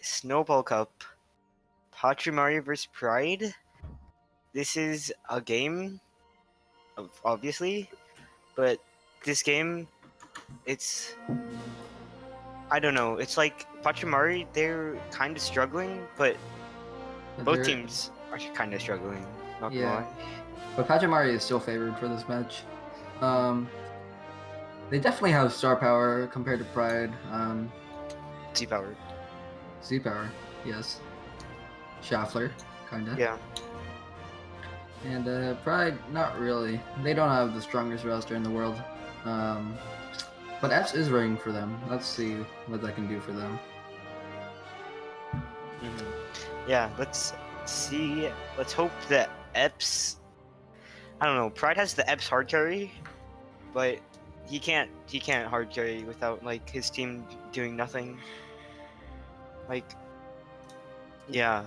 Snowball Cup, Pachimari vs Pride. This is a game, obviously, but this game, it's I don't know. It's like Pachimari, they're kind of struggling, but both teams are kind of struggling. Not gonna lie. But Pachimari is still favored for this match. They definitely have star power compared to Pride. Z power. Z power, yes. Schaffler, kinda. Yeah. And Pride, not really. They don't have the strongest roster in the world. But Epps is running for them. Let's see what that can do for them. Yeah, let's see. Let's hope that Epps. I don't know. Pride has the Epps hard carry, but he can't hard carry without like his team doing nothing. Like, yeah.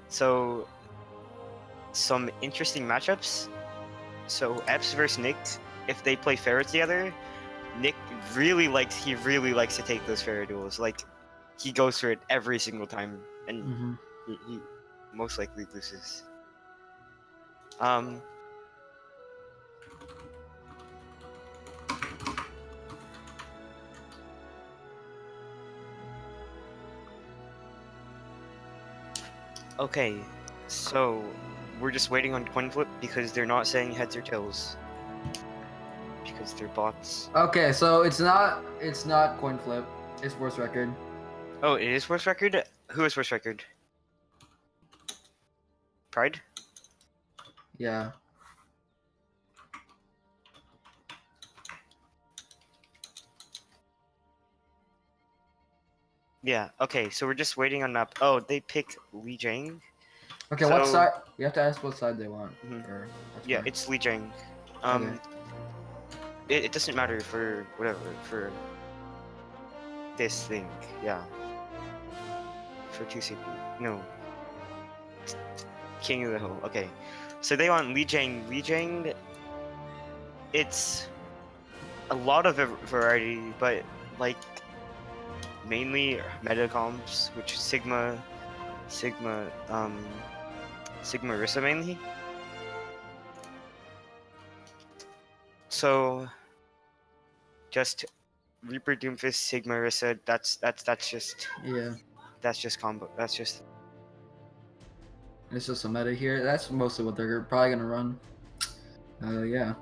So some interesting matchups. So Epps versus Nick. If they play Farah together, Nick really likes to take those Farah duels. Like, he goes for it every single time, and he most likely loses. Okay, so we're just waiting on coin flip because they're not saying heads or tails because they're bots. Okay, so it's not coin flip. It's worst record. Oh, it is worst record? Who is worst record? Pride? Yeah. Yeah, okay, so we're just waiting on map. Oh, they pick Li Jiang. Okay, so, what side? You have to ask what side they want. Yeah, it's Li Jiang. Okay. It doesn't matter for whatever, for this thing, yeah. For 2CP. No. King of the Hill, okay. So they want Li Jiang. Li Jiang, it's a lot of variety, but like mainly meta comps, which is Sigma Rissa mainly. So just Reaper Doomfist, Sigma Rissa, that's just that's just combo. That's just it's just a meta here. That's mostly what they're probably gonna run. Yeah.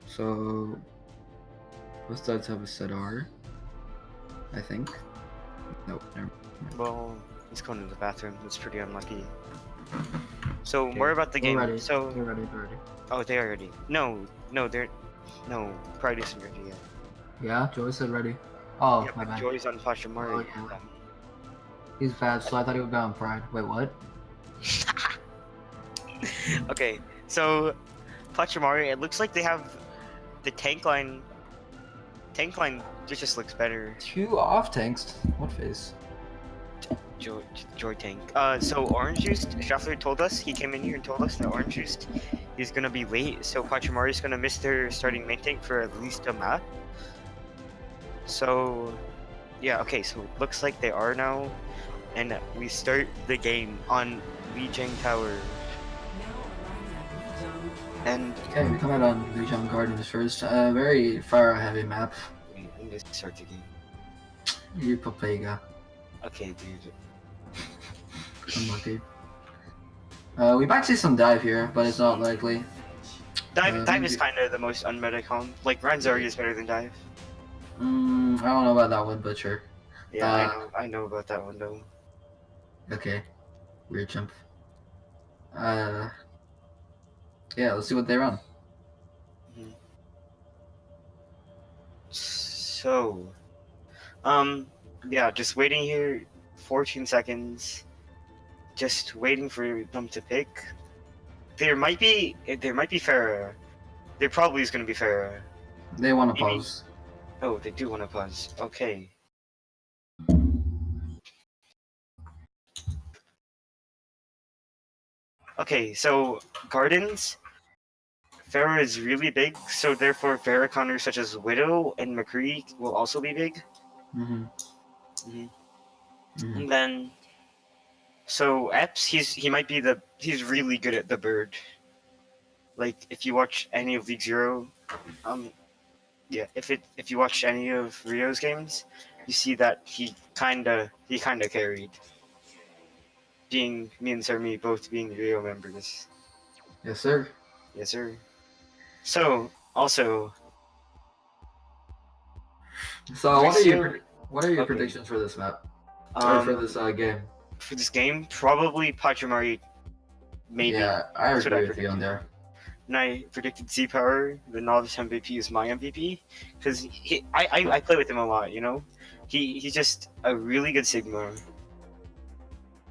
So both sides have a set R, I think. Nope, never mind. Well, he's going to the bathroom. That's pretty unlucky. So okay. More about the game. Ready. So they're ready. Oh, they are ready. No, Pride isn't ready yet. Yeah, Joy said ready. Oh, yeah, my bad. Joy's on Pachimari. Oh, yeah. He's bad, so I thought he would be on Pride. Wait, what? Okay, so Pachimari, it looks like they have the tank line. Tank line just looks better. 2 off tanks. What phase? Joy tank. So Orange Juiced, Schaffler told us, he came in here and told us that Orange Juiced is gonna be late, so Pachimari is gonna miss their starting main tank for at least a map. So, yeah, okay, so it looks like they are now, and we start the game on Li Jiang Tower. And okay, we come out on Li Jiang Gardens first. Very fire heavy map. Let me start the game. You Papega. Okay, dude. Unlucky. We might see some dive here, but it's not likely. Dive is kind of the most unmeta comp. Like, Ranzari is better than dive. I don't know about that one, but sure. Yeah, I know about that one though. Okay. Weird jump. Yeah, let's see what they run. So, yeah, just waiting here, 14 seconds. Just waiting for them to pick. There might be Farah. There probably is going to be Farah. They want to pause. Oh, they do want to pause. Okay. Okay, so Gardens, Farah is really big, so therefore Farah counters such as Widow and McCree will also be big. And then, so Epps, he's really good at the bird. Like if you watch any of League Zero, yeah, if you watch any of Rio's games, you see that he kinda carried. Being me and Sermi both being Rio members. Yes, sir. Yes, sir. So also, So Lucio, what are your okay. predictions for this map? Or for this game? For this game, probably Pachimari. Maybe. Yeah, I That's what agree I with you on there. And I predicted Z Power, the novice MVP, is my MVP because I play with him a lot. You know, he's just a really good Sigma,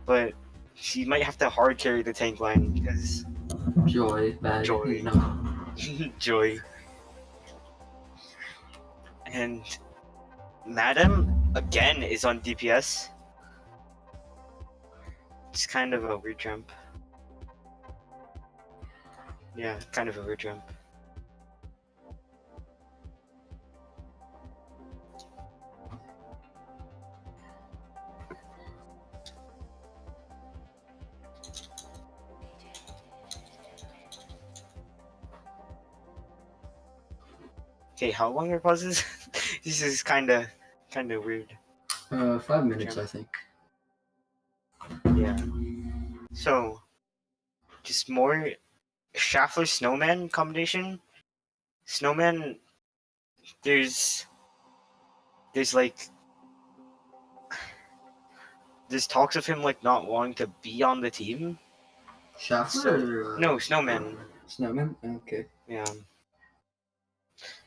but he might have to hard carry the tank line because Joy, bad. Joy. No. Joy. And Madam again is on DPS. It's kind of a weird jump. Yeah, kind of a weird jump. Okay, how long are pauses? This is kinda weird. 5 minutes, I think. Yeah. So, just more Schaffler Snowman combination. Snowman, there's like there's talks of him like not wanting to be on the team. Schaffler? No, Snowman. Snowman? Okay. Yeah.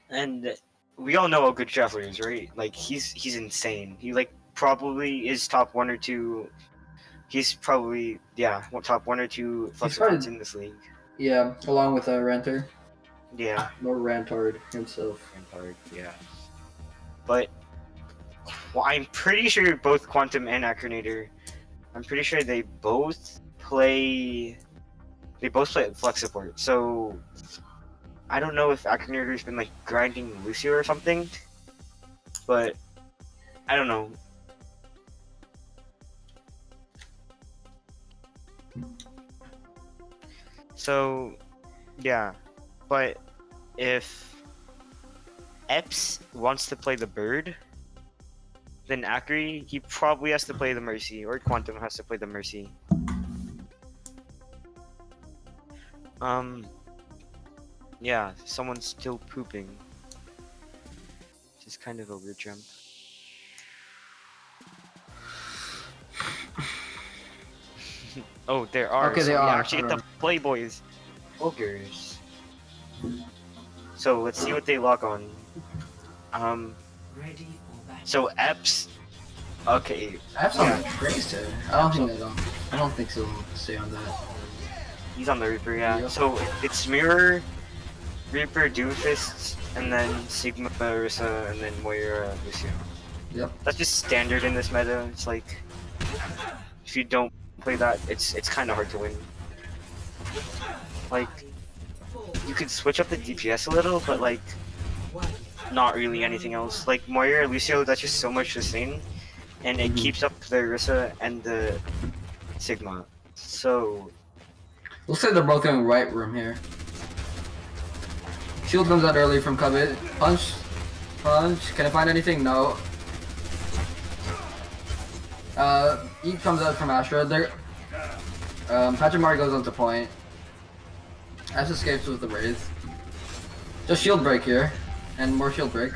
And we all know how good Schaffler is, right? Like he's insane. He like probably is top 1 or 2. He's probably top 1 or 2 flexibles in this league. Yeah, along with Ranter. Yeah. More Rantard himself. Rantard, yeah. But well, I'm pretty sure both Quantum and Acronator, I'm pretty sure they both play flex support. So I don't know if Acronator's been like grinding Lucio or something, but I don't know. So yeah, but if Epps wants to play the bird, then Akri, he probably has to play the Mercy, or Quantum has to play the Mercy. Yeah, someone's still pooping. Just kind of a weird jump. Oh, there are. Okay, so they we are. actually get the Playboys. Ogres. So let's see what they lock on. So Epps. Okay. Epps on the Tracer. I don't think he'll stay on that. He's on the Reaper, yeah. Yep. So it's Mirror, Reaper, Doomfist, and then Sigma, Orisa, and then Moira, Lucio. Yep. That's just standard in this meta. It's like if you don't play that, it's kind of hard to win. Like you could switch up the DPS a little, but like not really anything else. Like Moira, Lucio, that's just so much the same, and it keeps up the Orisa and the Sigma. So looks like they're both going right room here. Shield comes out early from Cubit. Punch. Can I find anything? No. E comes out from Astra. Pachimari goes on to point. Ash escapes with the Wraith. Just shield break here. And more shield break.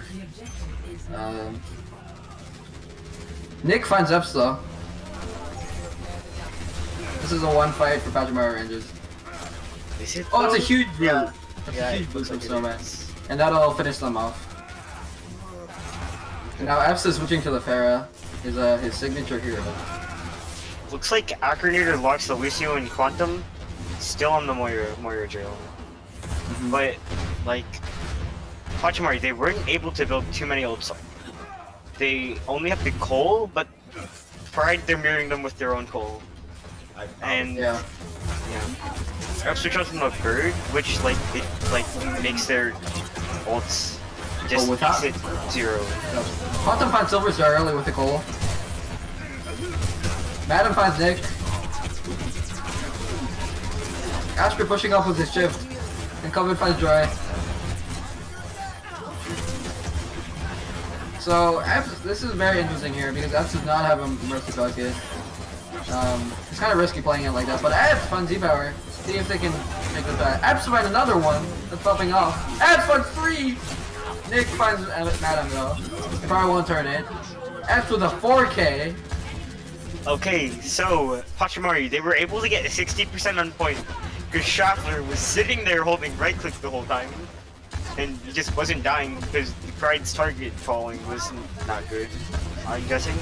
Nick finds Epps though. This is a one fight for Pachimari Rangers. Oh, it's a huge boot. Yeah. That's a huge boost from Snowman. And that'll finish them off. And now Epps is switching to the Pharah, his signature hero. Looks like Acronator locks the Lucio and Quantum still on the Moira jail. But like Pachimari, they weren't able to build too many ults. They only have the Cole, but Pride they're mirroring them with their own Cole. And yeah. Epps switch on from the bird, which like it makes their ults just makes it 0. Quantum finds Silver Star early with the Cole. Madam finds Nick. Astra pushing up with his shift. And Coven finds Joy. So, this is very interesting here because F does not have a Mercy Bucket. It's kind of risky playing it like that, but F finds Z-Power. See if they can take this back. F finds another one that's popping off. F finds 3! Nick finds Madam though. They probably won't turn it. F with a 4K. Okay, so Pachimari, they were able to get 60% on point because Schaffler was sitting there holding right click the whole time. And he just wasn't dying because the Pride's target falling was not good, I'm guessing.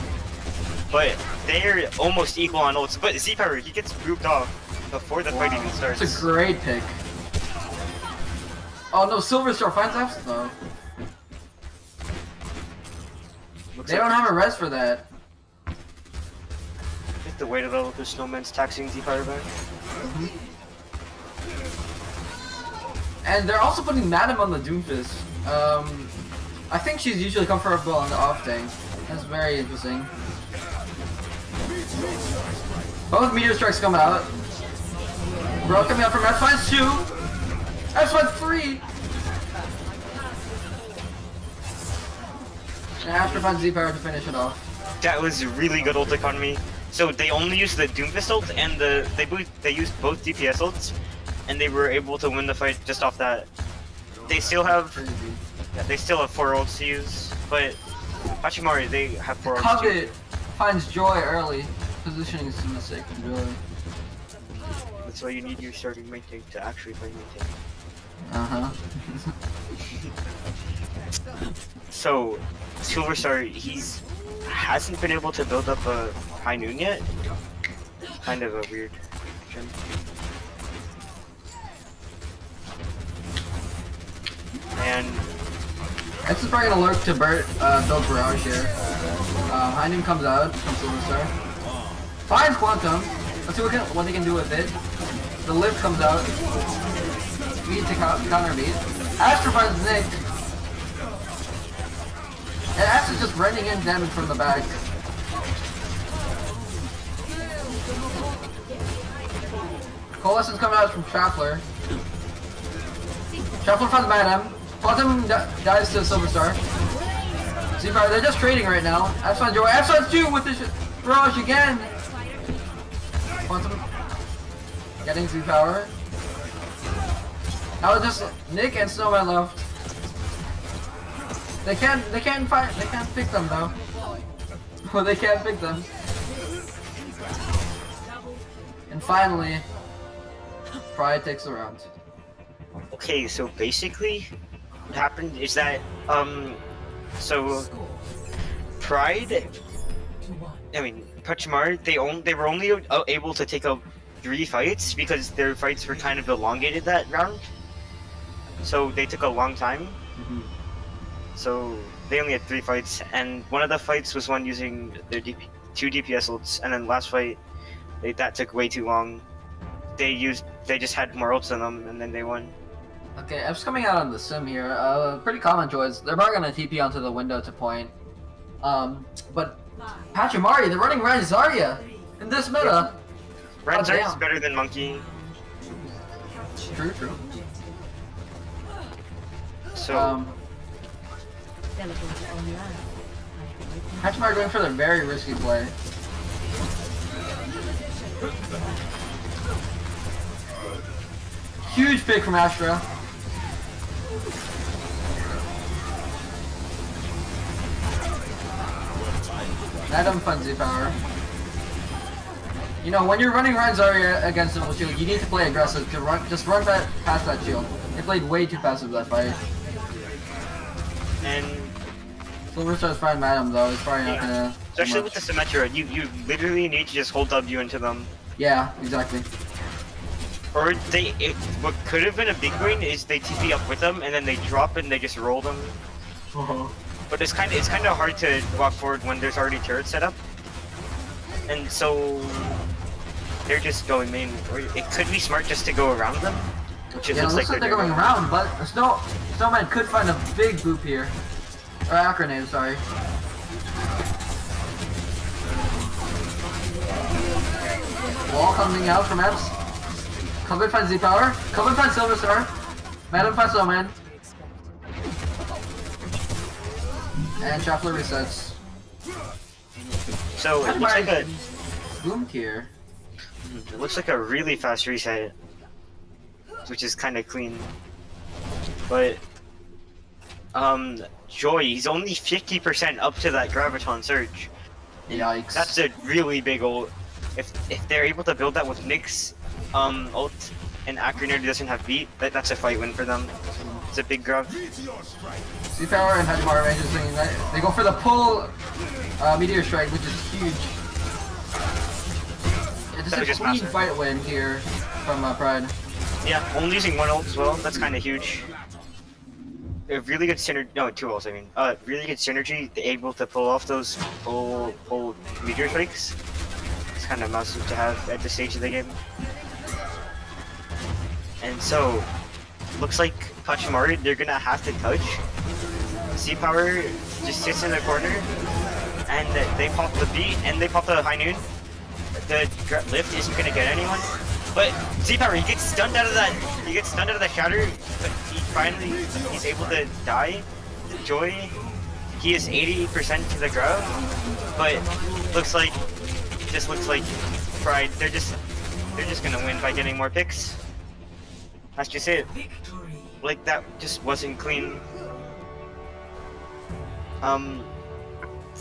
But they're almost equal on ults. But Z-Power, he gets grouped off before the fight even starts. It's a great pick. Oh no, Silver Star finds F though. They don't have a res for that. I think the way to develop the Snowman's taxing Z-Power back. And they're also putting Madam on the Doomfist. I think she's usually comfortable on the off tank. That's very interesting. Both meteor strikes come out. Bro coming out from F finds 2. F finds 3. And Astra finds Z-Power to finish it off. That was a really good ult economy. So they only used the Doomfist ult and they used both DPS ults. And they were able to win the fight just off that. They still have 4 ults to use, but Pachimari, they have 4 ults. Covet finds Joy early. Positioning is a mistake from Joy. That's why you need your starting main tank to actually play main tank. So, Silver Star, hasn't been able to build up a high noon yet. Kind of a weird gem. And this is probably gonna lurk to build Barrage here. High Noon comes out from Silver Star. Finds Quantum. Let's see what they can do with it. The lift comes out. Beat to counter beat. Astra finds Nick. And Astra's just running in damage from the back. Coalescence coming out from Schaffler. Schaffler finds Madam. Quantum dies to Silver Star. Z-Power, they're just trading right now. F finds Joy. F finds 2 with this Barrage again. Quantum getting Z-Power. Now it's just Nick and Snowman left. They can't pick them though. Well, they can't pick them. And finally, Pride takes the round. okay, so basically, what happened is that so Pride, I mean Pachimari, they were only able to take out 3 fights because their fights were kind of elongated that round. So they took a long time. So they only had 3 fights, and one of the fights was one using their 2 DPS ults, and then last fight, that took way too long. They just had more ults than them, and then they won. Okay, F's coming out on the sim here. Pretty common choice. They're probably gonna TP onto the window to point. But Pachimari, they're running Ryan Zarya in this meta. Ryan Zarya is better than Monkey. True. So Pachimari going for the very risky play. Huge pick from Astra. Madam funds Z-Power. You know, when you're running Ryan Zarya against him with shield, you need to play aggressive. Just run past that shield. They played way too passive that fight. And Silver Star's fine Madam though, it's probably not gonna... especially with the Symmetra, you literally need to just hold W into them. Yeah, exactly. Or what could have been a big win is they TP up with them and then they drop and they just roll them. But it's kind of hard to walk forward when there's already turrets set up. And so they're just going main. Or it could be smart just to go around them, which it looks like they're going around. But Snowman could find a big boop here, or Acronade, sorry. coming out from Eps. Coven finds Z-Power. Coven finds Silver Star. Madam finds Snowman. And Shuffler resets. So it looks like a Boom tier. it looks like a really fast reset, which is kind of clean. But Joy, he's only 50% up to that Graviton Surge. Yikes. That's a really big ult. If they're able to build that with Nyx ult and Acriner doesn't have beat, that's a fight win for them. It's a big grab. Z-Power and Pachimari range is doing that. They go for the pull Meteor Strike, which is huge. Yeah, this is a clean fight win here from Pride. Yeah, only using one ult as well. That's kind of huge. A really good synergy. No, two ults. I mean, really good synergy. They're able to pull off those pull meteor strikes. It's kind of massive to have at this stage of the game. And so, looks like Pachimari, they're gonna have to touch. Z-Power just sits in the corner, and they pop the beat and they pop the high noon. The lift isn't gonna get anyone. But Z-Power, he gets stunned out of that. He gets stunned out of that shatter, but he's able to die. Joy, he is 80% to the grab, but looks like Pride. They're just gonna win by getting more picks. That's just it. Like that just wasn't clean.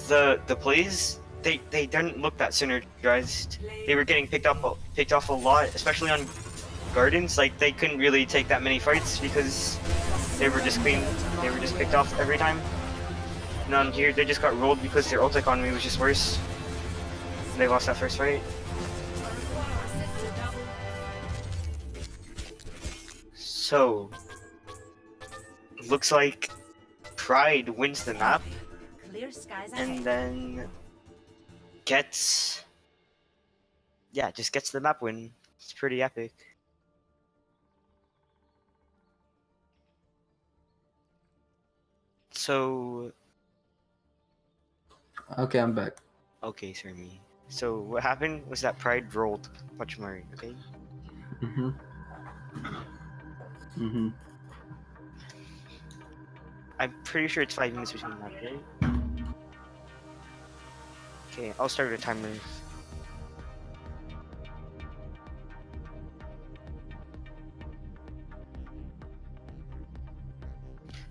The plays. They didn't look that synergized. They were getting picked off a lot, especially on Gardens. Like they couldn't really take that many fights because they were just clean. They were just picked off every time. And on here, they just got rolled because their ult economy was just worse. And they lost that first fight. So, looks like Pride wins the map, and then just gets the map win. It's pretty epic. So, Okay, I'm back. okay, sorry. So what happened was that Pride rolled Pachimari, okay? I'm pretty sure it's 5 minutes between the map, right? Okay, I'll start a timer.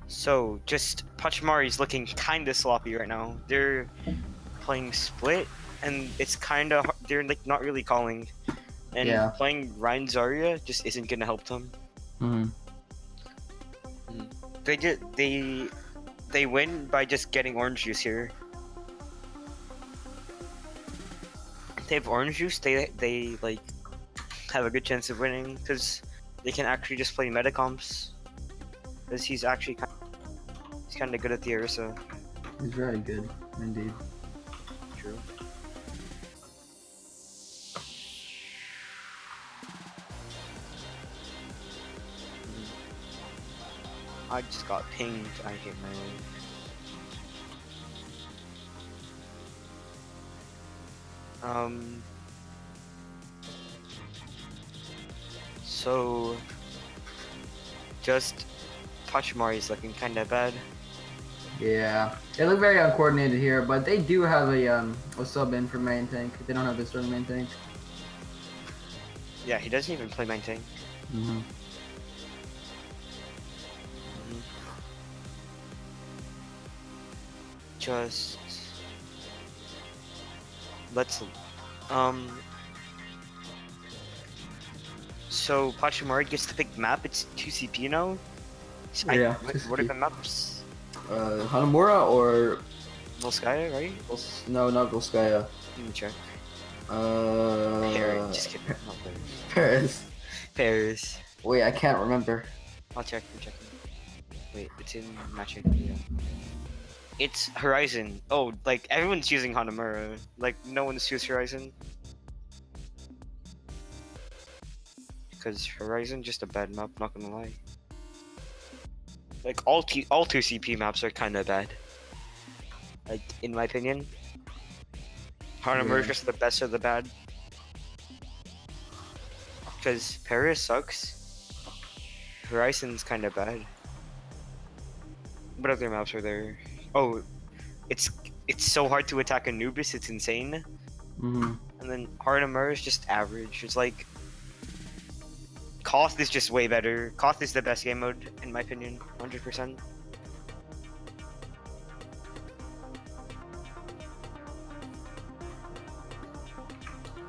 So, just Pachimari's looking kinda sloppy right now. They're playing split, and it's kinda they're like not really calling. And playing Ryan Zarya just isn't gonna help them. They win by just getting orange juice here. If they have orange juice, they like have a good chance of winning because they can actually just play meta comps. Because he's actually kind of good at the Orisa. He's very good, indeed. True. I just got pinged. I hit my leg. So just Pachimari's looking kind of bad. Yeah, they look very uncoordinated here, but they do have a sub in for main tank. They don't have this sort of main tank. Yeah, he doesn't even play main tank. Just let's so Pachimari gets to pick map. It's 2 CP now. Yeah. What are the maps? Hanamura or Volskaya, right? No, not Volskaya. Let me check. Paris. Just kidding. Not Paris. Paris. Paris. Wait, I can't remember. I'll check. I'm checking. Wait, it's in matching. Yeah. It's Horizon. Oh, like everyone's using Hanamura. Like no one's used Horizon. Because Horizon just a bad map, not gonna lie. Like all 2 CP maps are kind of bad. Like in my opinion. Hanamura is just the best of the bad. Because Paris sucks. Horizon's kind of bad. What other maps are there? Oh, it's so hard to attack Anubis. It's insane. Mm-hmm. And then Hardemer is just average. It's like Koth is just way better. Koth is the best game mode in my opinion, 100%.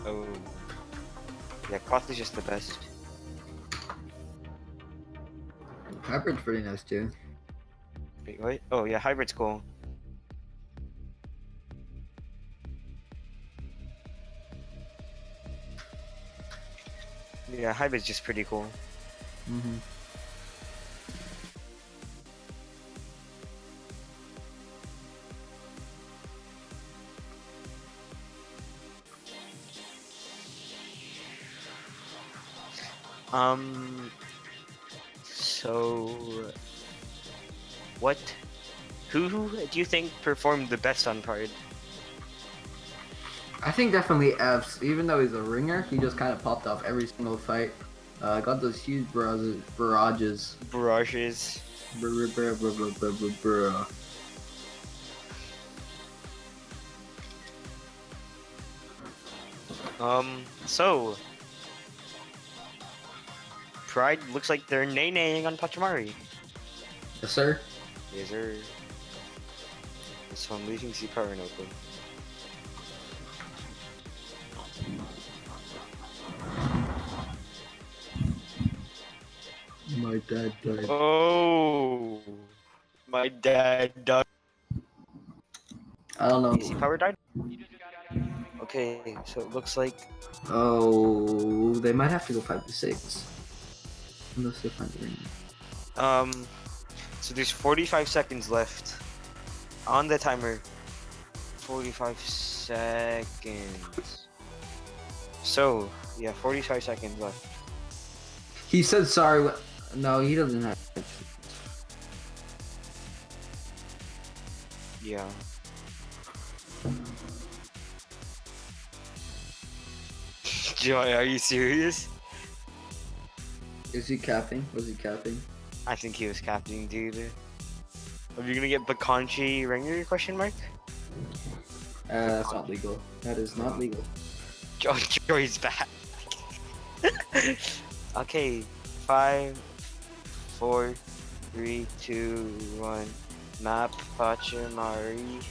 Oh, yeah, Koth is just the best. Hybrid's pretty nice too. Wait, what? Oh yeah, Hybrid's cool. Yeah, Hybrid's just pretty cool. Mm-hmm. So who do you think performed the best on Pride? I think definitely Fs. Even though he's a ringer, he just kind of popped off every single fight. Got those huge barrages. Barrages. So Pride looks like they're nay-naying on Pachimari. Yes, sir. Yes, sir. So I'm leaving C-Power in open. My dad died. Oh, my dad died. I don't know. C-Power died? Okay, so it looks like... Oh, they might have to go 5-6. Unless they find the ring. So there's 45 seconds left on the timer. 45 seconds. So, yeah, 45 seconds left. He said sorry. No, he doesn't have. Yeah. Joy, are you serious? Is he capping? Was he capping? I think he was capping, dude. Are you gonna get Bakanchi Ringer? Question mark? That's not legal. That is not legal. Joy's back. Okay, 5, 4, 3, 2, 1. Map Pachimari.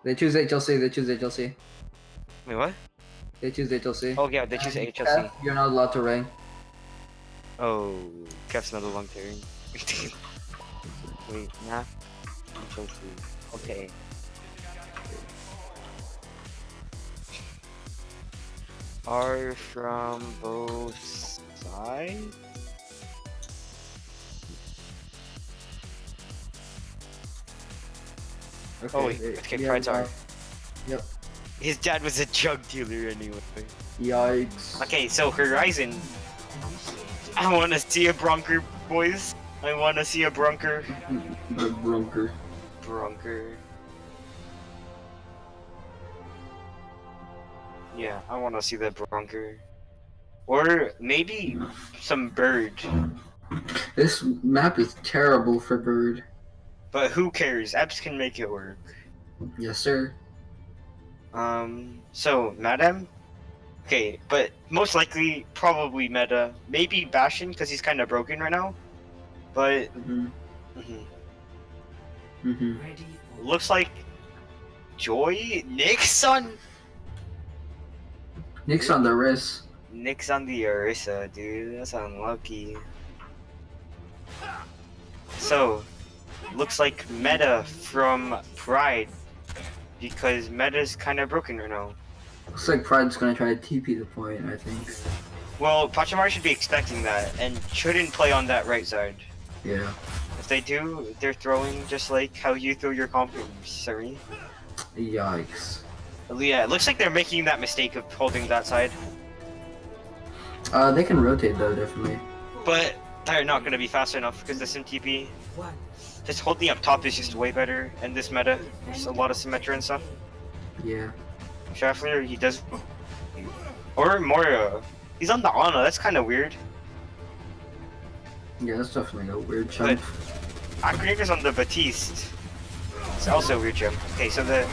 They choose HLC. They choose HLC. Wait, what? They choose HLC. Oh yeah, they choose HLC. You're not allowed to ring. Oh, Kev's not a long turn. Wait, nah. HLC. Okay. Are from both sides? Okay, Oh wait, okay, Pride's are. Yep. His dad was a drug dealer anyway. Yikes. Okay, so Horizon. I wanna see a Bronker, boys. I wanna see a Bronker. The Bronker. Bronker. Yeah, I wanna see the Bronker. Or maybe some Bird. This map is terrible for Bird. But who cares? Apps can make it work. Yes, sir. So, Madam? Okay, but most likely, probably Meta. Maybe Bastion, because he's kind of broken right now. But, looks like Joy? Nick's on... Nick's on the wrist. Nick's on the Orisa, dude. That's unlucky. So, looks like Meta from Pride. Because Meta's kind of broken right now. Looks like Pride's gonna try to TP the point, I think. Well, Pachimari should be expecting that, and shouldn't play on that right side. Yeah. If they do, they're throwing just like how you throw your compers, sorry. Yikes. Yeah, it looks like they're making that mistake of holding that side. They can rotate though, definitely. But they're not going to be fast enough because the SimTP. Just holding up top is just way better, and this meta, there's a lot of Symmetra and stuff. Yeah. Shuffler, he does. Or Moria. He's on the Ana, that's kind of weird. Yeah, that's definitely a weird But jump. Akinator's on the Batiste. It's also a weird jump. Okay, so the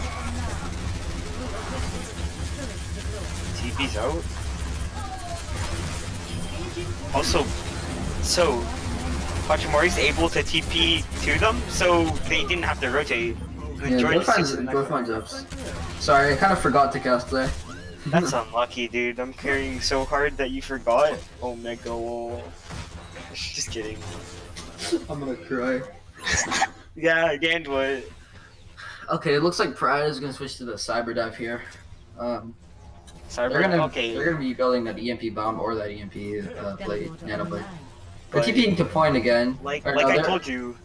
TP's out. Also, so Pachimari's able to TP to them, so they didn't have to rotate. Yeah, both mine's ups. Sorry, I kind of forgot to cast there. That's unlucky, dude. I'm carrying so hard that you forgot. Omega wall. Just kidding. I'm gonna cry. Yeah, again, what? Okay, it looks like Pride is gonna switch to the Cyber Dive here. They're gonna be building that EMP bomb or that EMP blade, nano blade. They're TPing to point again. I told you.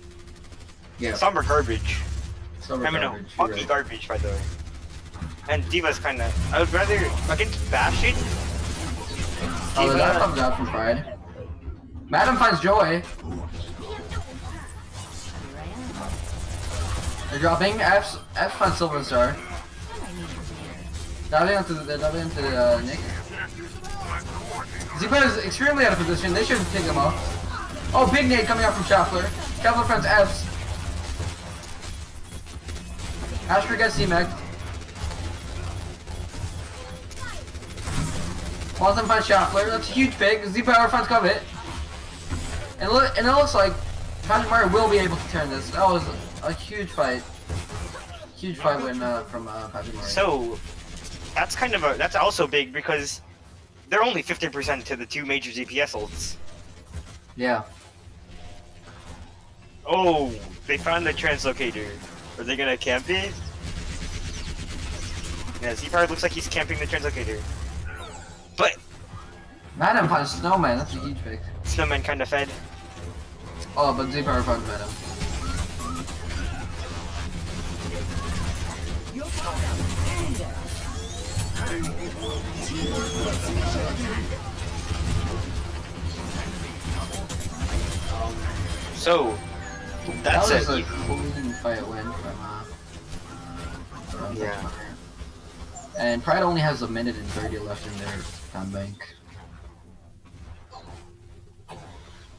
Yeah. Some are garbage. Some are garbage. Funky Right. garbage, by the way. And Diva's kind of. I would rather against Bastion. Oh, that comes out from Pride. Madam finds Joy. They're dropping. F finds Silver Star. Diving onto Nick. Z-Pad is extremely out of position. They should take them off. Oh, big nade coming out from Shuffler. Shuffler finds F's. Astra gets C-Mech. One of them finds Shuffler. That's a huge pick. Z-Power finds Covet. And it looks like Pachimari will be able to turn this. That was a huge fight. Huge fight win from Pachimari. So that's that's also big because they're only 50% to the two major DPS ults. Yeah. Oh, they found the translocator. Are they gonna camp it? Yeah, Z-Power looks like he's camping the translocator. But Madam finds Snowman. That's a huge pick. Snowman kind of fed. Oh, but Z-Power finds Madam. So that's that was a clean fight win from yeah. And Pride only has a minute and 30 left in their fan bank.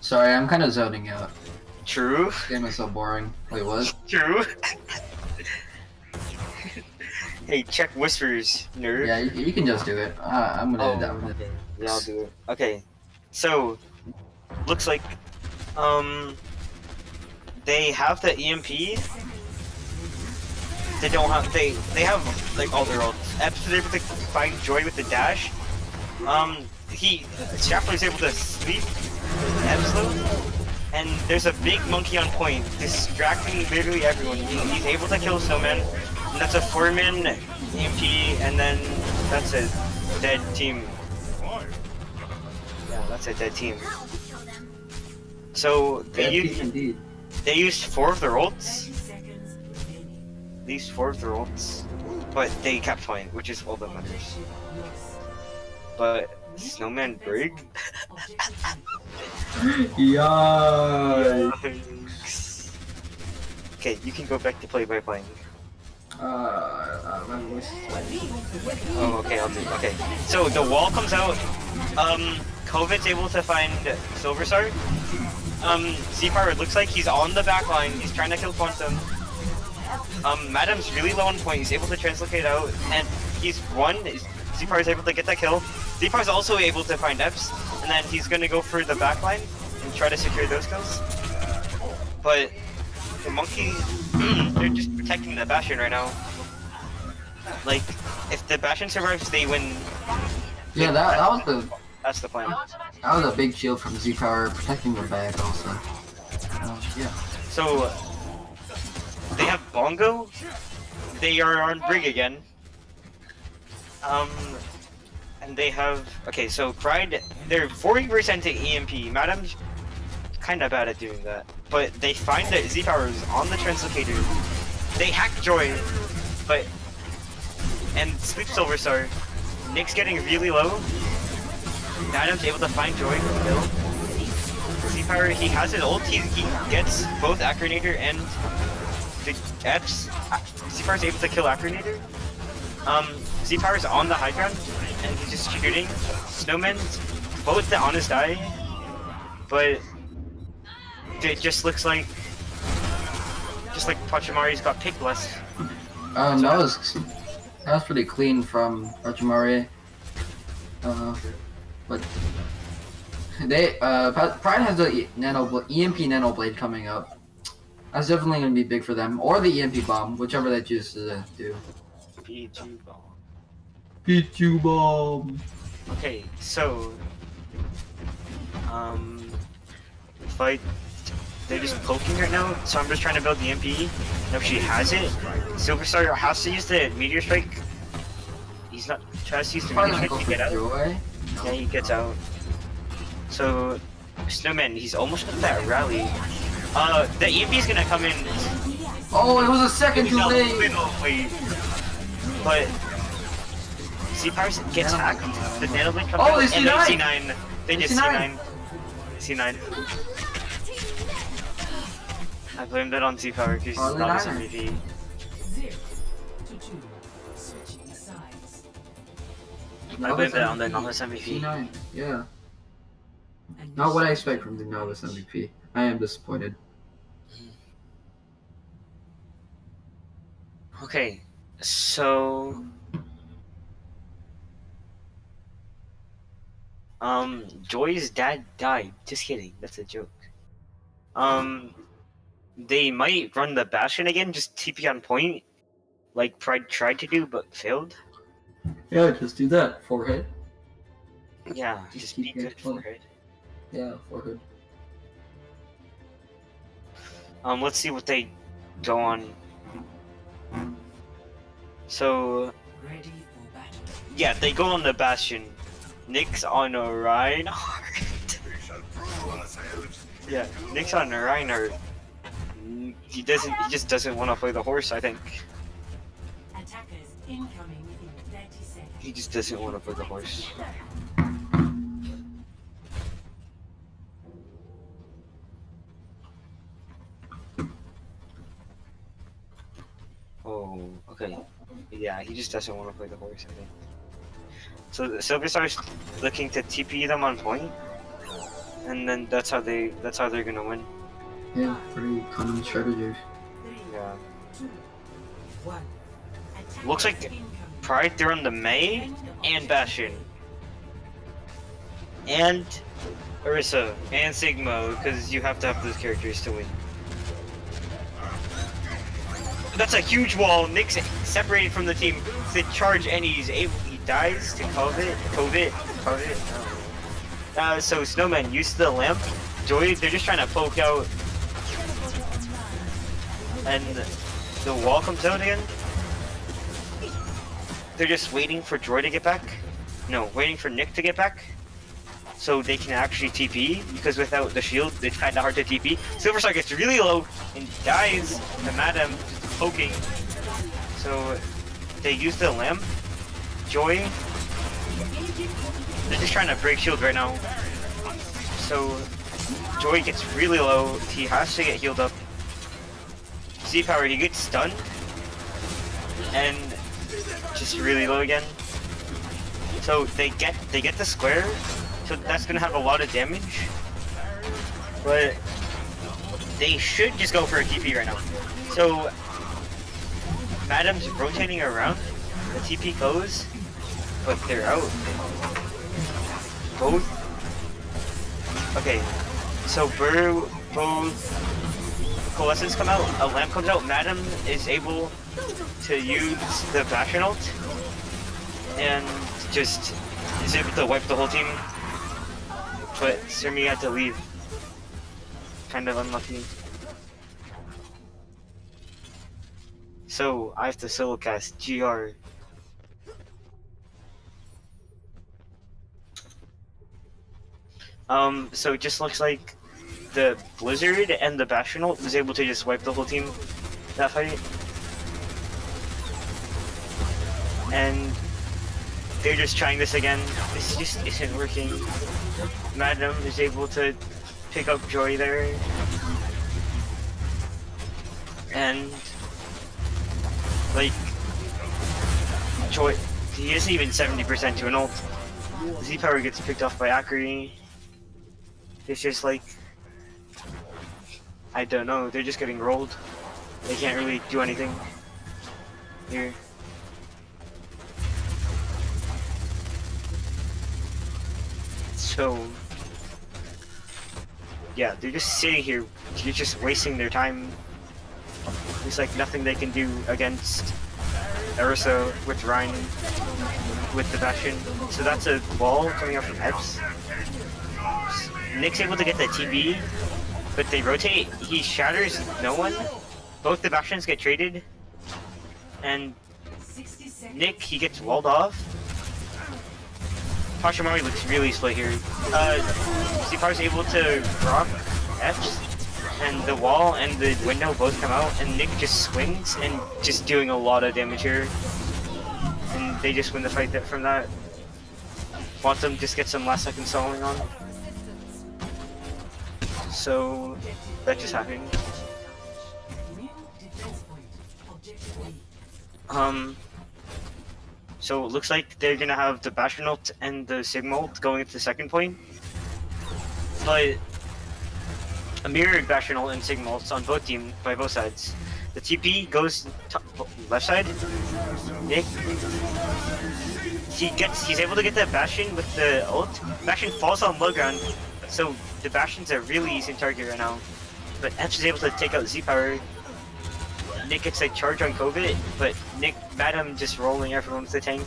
Sorry, I'm kind of zoning out. True. This game is so boring. Wait, what? True. Hey, check whispers, nerd. Yeah, you can just do it. I'm gonna do that one. Okay. Yeah, I'll do it. Okay. So looks like they have the EMP. They don't have they have like all their ults. Epps is able to find Joy with the dash. Shuffler's able to sweep Epps though. And there's a big monkey on point, distracting literally everyone. He's able to kill Snowman. And that's a 4-man EMP, and then that's a dead team. Yeah, that's a dead team. So they used 4 of their ults. They used 4 of their ults, but they kept point, which is all that matters. But Snowman Brig? Yikes. Okay, you can go back to play by playing. My voice is playing. Oh, okay, I'll do it. Okay. So the wall comes out. Covid's able to find Silver Star. Z-Power, it looks like he's on the back line. He's trying to kill Quantum. Madam's really low on point. He's able to translocate out, and he's won. Z-Power's able to get that kill. Z-Power's also able to find Epps, and then he's gonna go for the back line and try to secure those kills. But the monkey, they're just protecting the Bastion right now. Like, if the Bastion survives, they win. Yeah, that's the plan. That was a big shield from Z-Power, protecting the back also. Yeah. So, they have Bongo. They are on Brig again. And they have... Okay, so Pride, they're 40% to EMP. Madam's kinda bad at doing that. But they find that Z-Power is on the translocator. They hack Joy, but... And Sleep Silver Star. Nick's getting really low. Madam's able to find Joy for the kill. Z-Power, he has his ult, he gets both Acronator and the Epps. Z-Power's able to kill Acronator. Z Power's on the high ground, and he's just shooting. Snowman, both the honest die, but it just looks like Pachimari's got picked less. That was pretty clean from Pachimari. But they Pride has the EMP Nano Blade coming up. That's definitely gonna be big for them, or the EMP Bomb, whichever they choose to do. PG bomb. Pichu Bomb. Okay, so fight. They're just poking right now, so I'm just trying to build the MP. No, she has it. Silverstar has to use the Meteor Strike. He's not tries to use the Meteor Strike to get out. Joy? Yeah, he gets out. So Snowman, he's almost at that rally. The EMP is gonna come in. Oh, it was a second too late. Wait, but Z-Power gets hacked. The Nanoblade comes Oh, out, they and C9. C9. They just C9. C9. I blamed it on Z-Power because he's Probably not his niner. MVP. 0 to 2. Switching sides. I blamed it on the novice MVP. C9, yeah. And Not what I expect from the novice MVP. I am disappointed. Okay, so Joy's dad died. Just kidding, that's a joke. They might run the Bastion again, just TP on point, like Pride tried to do but failed. Yeah, just do that. Forehead. Yeah, just be keep good it for fun. it. Yeah, forehead. Let's see what they go on. So ready for battle. yeah, they go on the Bastion. Nick's on a Reinhardt. Yeah, Nick's on a Reinhardt. He just doesn't want to play the horse, I think. Attackers incoming in 30 seconds. He just doesn't want to play the horse. Oh, okay. Yeah, he just doesn't want to play the horse, I think. So the Silverstar's looking to TP them on point, and then that's how they're gonna win. Yeah, pretty common strategy. 3, Yeah. 2, 1. Attackers Looks like incoming. Pride, they're on the May and Bastion. And Orisa and Sigma, because you have to have those characters to win. That's a huge wall. Nick's separated from the team to charge, and he dies to COVID. So Snowman used the lamp. Joy, they're just trying to poke out, and the wall comes out again. They're just waiting for Joy to get back. No, waiting for Nick to get back, so they can actually TP. Because without the shield, it's kind of hard to TP. Silverstar gets really low and dies to Madam just poking. So they use the lamp. Joy, they're just trying to break shield right now. So Joy gets really low. He has to get healed up. Z-Power, he gets stunned and just really low again. So they get the square. So that's gonna have a lot of damage. But they should just go for a TP right now. So Madam's rotating around. The TP goes, but they're out. Both. Okay, so both Coalescence come out, a lamp comes out, Madam is able to use the Bastion ult, and just is able to wipe the whole team. But Sirmi had to leave. Kind of unlucky. So I have to solo cast GR. So it just looks like the Blizzard and the Bastion ult was able to just wipe the whole team that fight. And they're just trying this again. This just isn't working. Madam is able to pick up Joy there. And like Joy, he isn't even 70% to an ult. Z-Power gets picked off by Akari. It's just like, I don't know, they're just getting rolled. They can't really do anything here. So, yeah, they're just sitting here. You're just wasting their time. There's like nothing they can do against Ursa with Ryan with the Bastion. So that's a wall coming out from Eps. Nick's able to get the TB, but they rotate. He shatters no one. Both the Bastions get traded. And Nick, he gets walled off. Pachimari looks really split here. Z-Power's able to rock Eps, and the wall and the window both come out, and Nick just swings and just doing a lot of damage here. And they just win the fight from that. Quantum just gets some last second stalling on. So that just happened. So it looks like they're gonna have the Bastion ult and the Sigma ult going into the second point. But a mirrored Bastion ult and Sigma ults on by both sides. The TP goes left side. Nick, he's able to get that Bastion with the ult. Bastion falls on low ground, so the Bastion's a really easy target right now. But Epps is able to take out Z-Power. Nick gets a charge on COVID, but Madam just rolling everyone with the tank.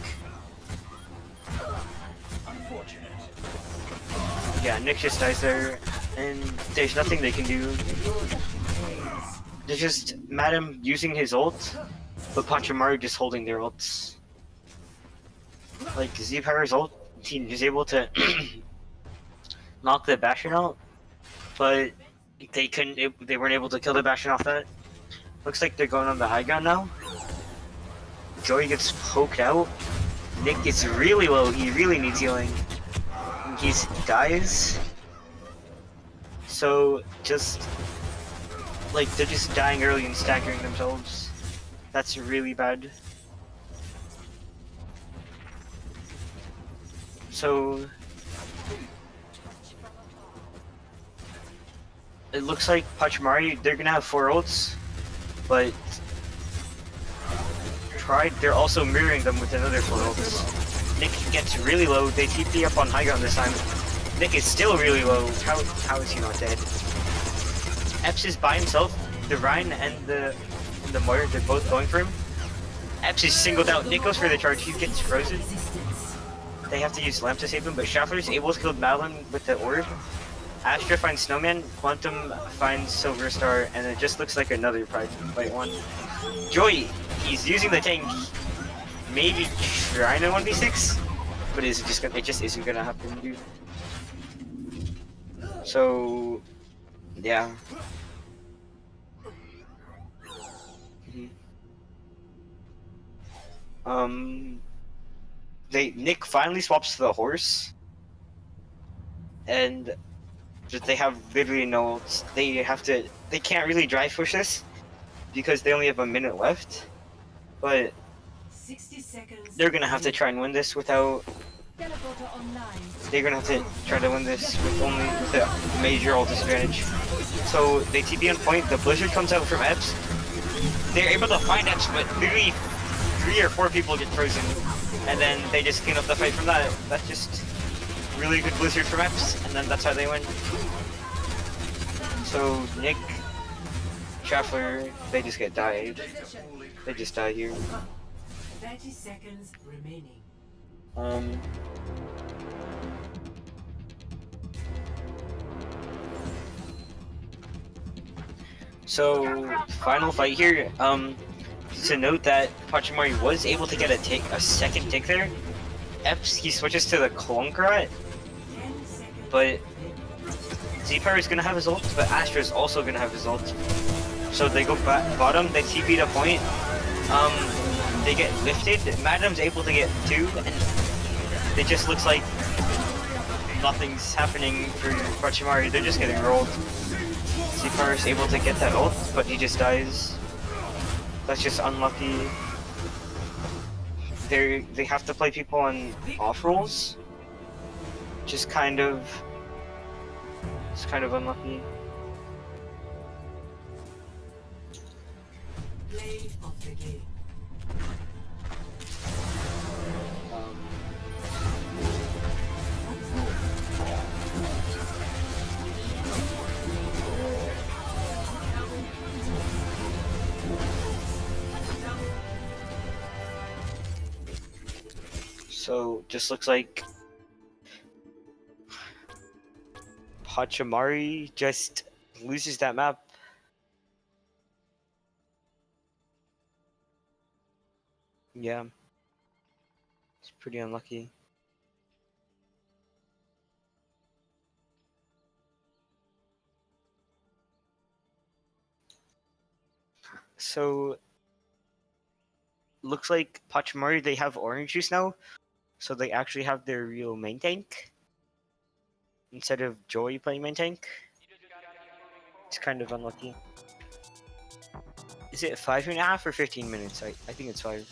Yeah, Nick just dies there, and there's nothing they can do. There's just Madam using his ult, but Pachimari just holding their ults. Like, Z-Power's ult, he was able to knock the Bastion out, but they weren't able to kill the Bastion off that. Looks like they're going on the high ground now. Joey gets poked out. Nick gets really low, he really needs healing. And he dies. So, just, like, they're just dying early and staggering themselves. That's really bad. So, it looks like Pachimari, they're gonna have 4 ults, but they're also mirroring them with another 4 ults. Nick gets really low, they TP up on high ground this time. Nick is still really low, how is he not dead? Epps is by himself, the Ryan and the Moira, they're both going for him. Epps is singled out, Nick goes for the charge, he gets frozen. They have to use Lamp to save him, but Schaffler is able to kill Madeline with the orb. Astra finds Snowman, Quantum finds Silver Star, and it just looks like another Pride fight one. Joy, he's using the tank. Maybe trying to 1v6, but it just isn't gonna happen, dude. So, yeah. Nick finally swaps to the horse, and they have literally no ults. They can't really drive push this because they only have a minute left, but 60 seconds. They're gonna have to try and win this without. They're gonna have to try to win this with a major ult disadvantage. So they TP on point. The Blizzard comes out from Epps. They're able to find Epps, but literally 3 or 4 people get frozen, and then they just clean up the fight from that. That's just really good Blizzard from Epps, and then that's how they win. So Nick, Schaffler, they just get died. They just die here. 30 seconds remaining. So final fight here. To note that Pachimari was able to get a second tick there. Epps, he switches to the Clunkrat, but Z-Power is gonna have his ult, but Astra is also gonna have his ult. So they go bottom, they TP to point. They get lifted. Madam's able to get 2, and it just looks like nothing's happening for Pachimari. They're just getting rolled. Z-Power is able to get that ult, but he just dies. That's just unlucky. they have to play people on off rolls, which is kind of unlucky. Play of the game. So just looks like Pachimari just loses that map. Yeah, it's pretty unlucky. So looks like Pachimari, they have orange juice now, so they actually have their real main tank instead of Joey playing main tank. It's kind of unlucky. Is it 5.5 or 15 minutes? I think it's 5.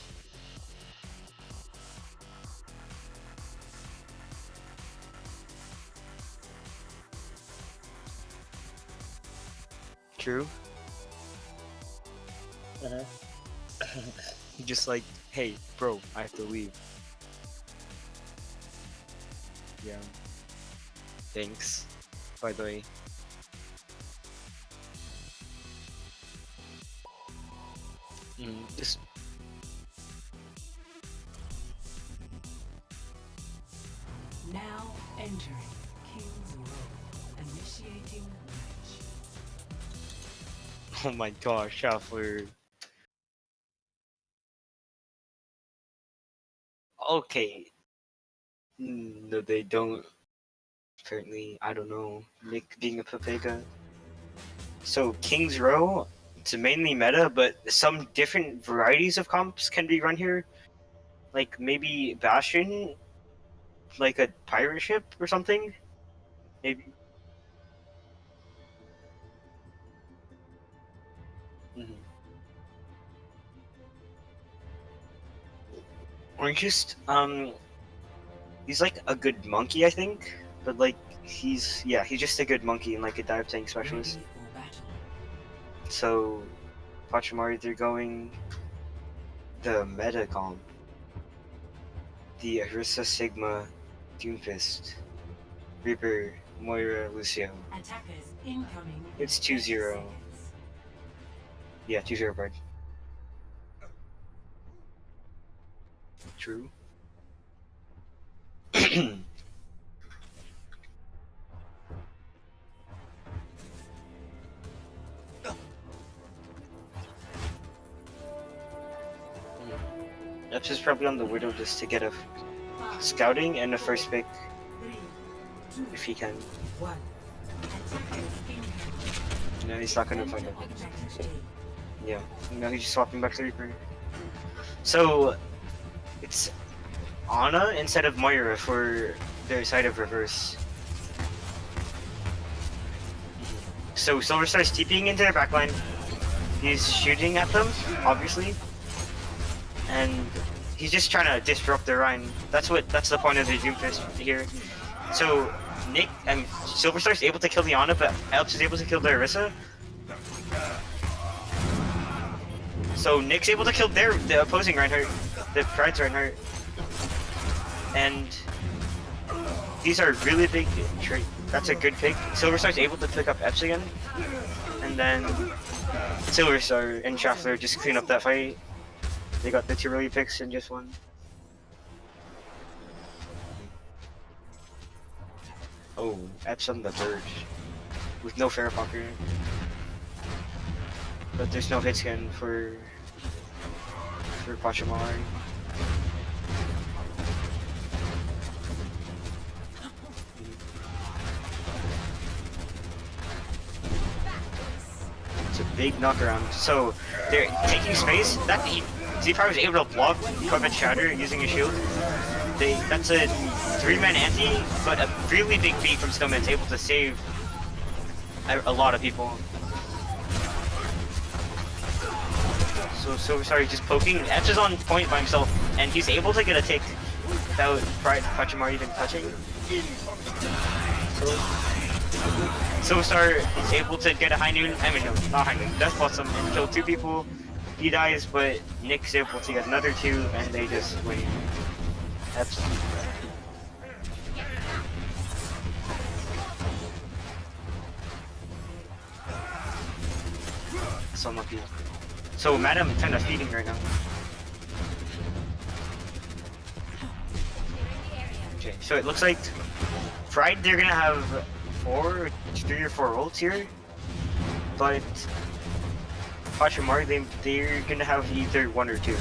True. Just like, hey, bro, I have to leave. Yeah. Thanks, by the way. Just Now entering King's Row. Initiating match. oh my gosh, Shuffler. Okay. No, they don't. Apparently, I don't know. Nick being a Papega. So, King's Row, it's mainly meta, but some different varieties of comps can be run here. Like, maybe Bastion, like a pirate ship or something? Maybe. Mhm. Or he's like a good monkey, I think. But like, he's just a good monkey and like a dive tank specialist. Ready for battle. So, Pachimari, they're going the meta comp. The Arissa Sigma Doomfist. Reaper, Moira, Lucio. Attackers incoming. It's in 2-0. 30 seconds. Yeah, 2-0 Pride. True. Eps is probably on the Widow just to get a scouting and a first pick 3, 2, if he can. 1. Attackers incoming. No, he's not gonna find Enter it. objective A. Yeah. No, he's just swapping back to Reaper. So, it's Ana instead of Moira for their side of reverse. So Silver Star's TPing into their backline. He's shooting at them, obviously. And he's just trying to disrupt their Rhine. That's the point of the Doomfist here. So Nick and Silver Star's able to kill the Ana, but Alps is able to kill the Arissa. So Nick's able to kill the opposing Reinhardt, the Pride's Reinhardt. And these are really big that's a good pick. Silver Star's able to pick up Eps again. And then Silver Star and Schaffler just clean up that fight. They got the 2 early picks and just won. Oh, Eps on the verge. With no Fair Poker. But there's no hit scan for Pachimari. It's a big knockaround. So they're taking space. Z-Power was able to block Corvette Shatter using a shield. That's a 3-man anti, but a really big beat from Snowman's able to save a lot of people. So sorry, just poking. Epps is on point by himself, and he's able to get a take without Pachimari even touching. So Star is able to get a high noon. I mean, no, not high noon. Death Blossom and kill 2 people. He dies, but Nick's able to get another 2, and they just win. Epps. So unlucky. So Madam kind of feeding right now. Okay, so it looks like Pride, they're gonna have 3 or 4 ults here, but Pachimari, they're gonna have either 1 or 2.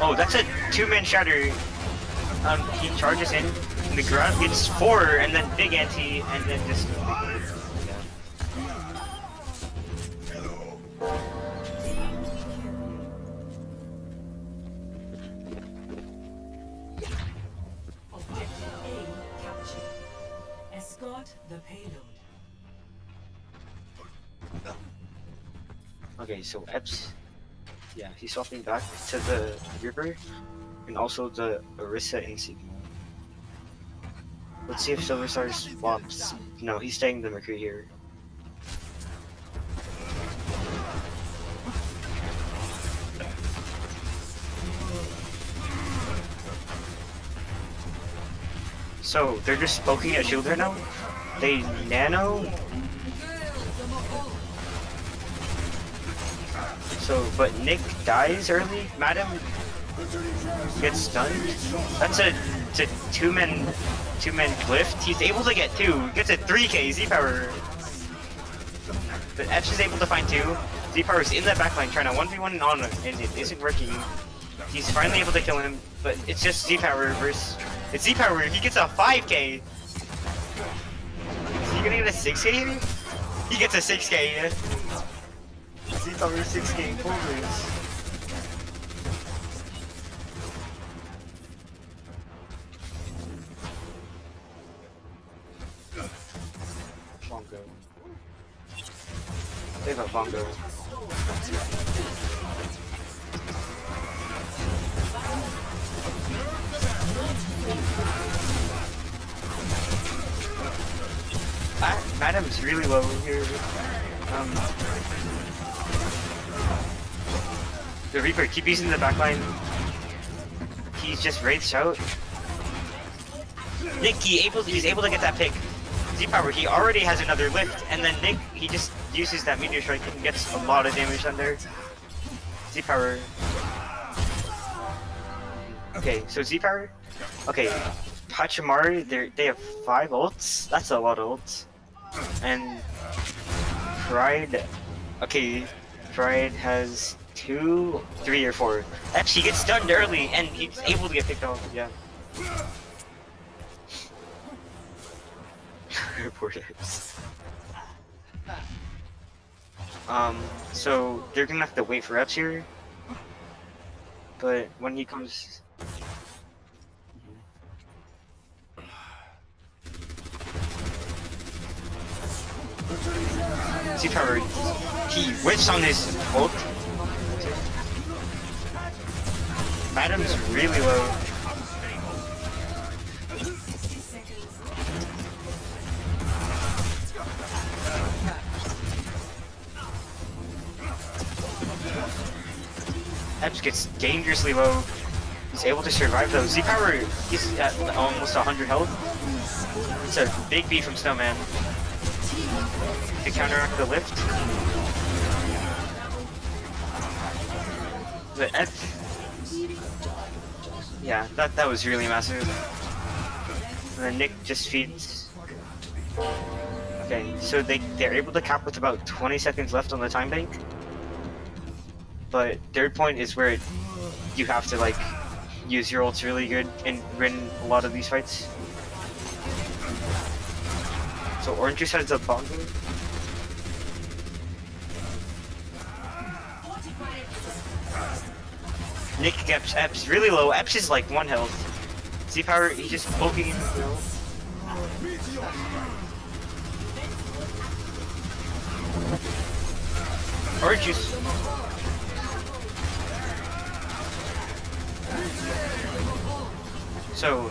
Oh, that's a 2-man shatter. He charges in, and the ground gets 4, and then big anti, and then just. Objective A captured. Escort the payload. Okay, so Epps, yeah, he's swapping back to the River, and also the Orisa Insignia. Let's see if Silver Star swaps. No, he's staying the Mercury here. So they're just poking at shield right now. They nano. So, but Nick dies early. Madam gets stunned. That's a 2-man lift. He's able to get 2. Gets a 3k Z-Power. But Epps is able to find 2. Z-Power's in that backline trying to 1v1 on him, and it isn't working. He's finally able to kill him, but it's just Z-Power versus. It's Z-Power. He gets a 5k. Is he gonna get a 6k here? He gets a 6k. Z-Power 6k full boost. Bongo. They have a bongo. Madam's really low here. The Reaper keep using the backline. He's just wraiths out. Nick, he's able to get that pick. Z-Power, he already has another lift, and then Nick, he just uses that meteor strike and gets a lot of damage on there. Z-Power. Okay, so Z-Power. Okay, Pachimari, they have 5 ults. That's a lot of ults. And Pride. Okay, Pride has 2, 3, or 4. Actually, he gets stunned early, and he's able to get picked off. Yeah. Poor Epps. So they're gonna have to wait for Epps here. But when he comes. Z-Power, he whiffs on his ult. Madam's really low. Epps gets dangerously low. He's able to survive though. Z-Power, he's at almost 100 health. It's a big beat from Snowman to counteract the lift. But Epps, yeah, that was really massive. And then Nick just feeds. Okay, so they're able to cap with about 20 seconds left on the time bank. But third point is where you have to like use your ults really good and win a lot of these fights. So Orange Juice has the bongo. Nick gets Epps really low. Epps is like 1 health. Z-Power, he's just poking in the middle. Orange juice. So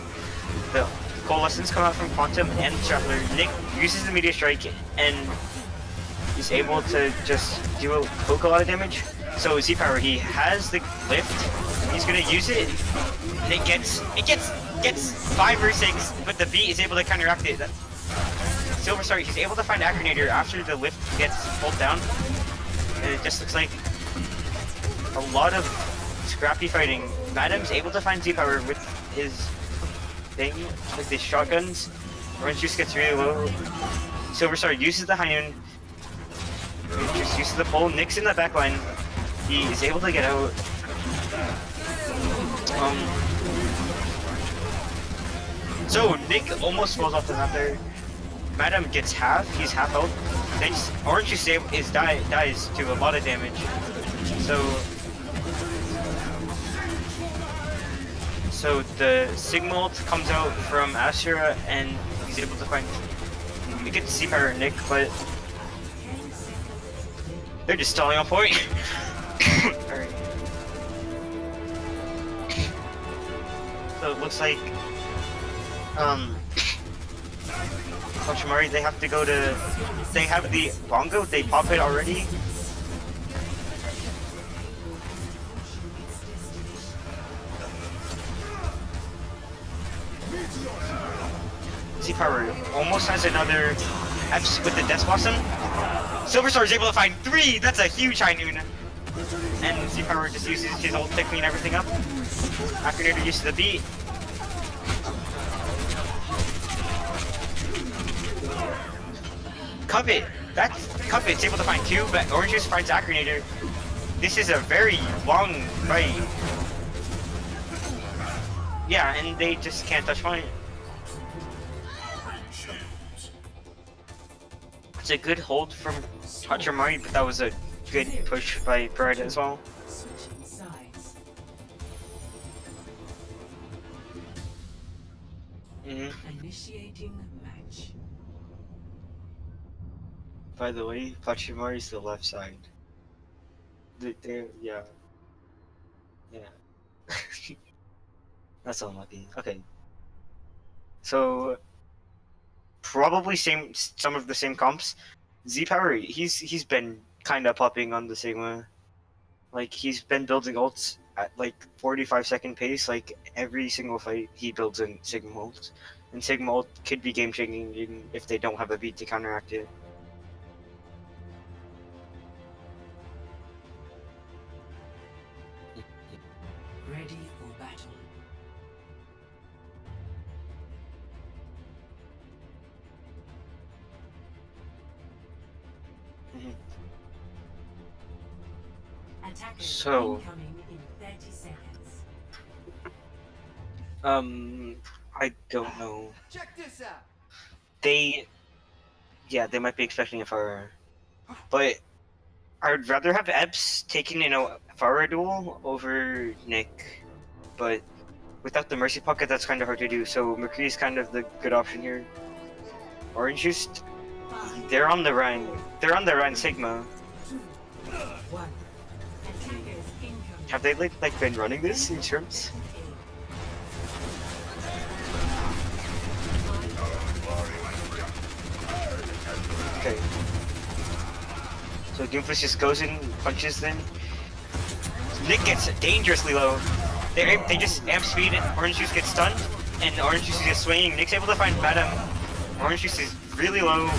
the coalescence come out from Quantum and Traveler. Nick uses the Meteor Strike and is able to just poke a lot of damage. So Z-Power, he has the lift. He's gonna use it. And it gets 5 or 6, but the beat is able to counteract it. Silver Star, he's able to find Acronator after the lift gets pulled down. And it just looks like a lot of scrappy fighting. Madam's able to find Z-Power with his thing, like his shotguns. Orange Juice gets really low. Silver Star uses the high noon. Orange Juice uses the pull. Nick's in the back line. He is able to get out. So Nick almost falls off the map there. Madam gets half. He's half health. Then Orange Juice dies to a lot of damage. So the signal comes out from Asura and he's able to find. You get to see her Nick, but they're just stalling on point. Alright. So it looks like Pachimari, they have to go to. They have the bongo. They pop it already. Z-Power almost has another Eps with the Death Blossom. Silver Star is able to find 3! That's a huge high noon! And Z-Power just uses his ult to clean everything up. Acronator uses the beat. Covet! Covet's able to find 2, but Orange Juice finds Acronator. This is a very long fight. Yeah, and they just can't touch point. It's a good hold from Pachimari, but that was a good push by Pride as well. Switching sides. Initiating match. By the way, Pachimari's the left side. Yeah. That's unlucky. Okay. So probably some of the same comps. Z-Power, he's been kinda popping on the Sigma. Like he's been building ults at like 45-second pace, like every single fight he builds in Sigma ult. And Sigma ult could be game changing even if they don't have a beat to counteract it. Ready for battle. Attackers So incoming in 30 seconds. I don't know. Check this out. They might be expecting a Pharah. But I would rather have Eps taking a Pharah duel over Nick. But without the Mercy Pocket, that's kind of hard to do. So McCree is kind of the good option here. Orange Juice, they're on the run. They're on the run Sigma. 1. Attackers incoming. Have they like been running this in terms? Okay. So Doomfist just goes in, punches them. Nick gets dangerously low. They just amp speed and Orange Juice gets stunned, and Orange Juice is just swinging. Nick's able to find Madam. Orange Juice is really low.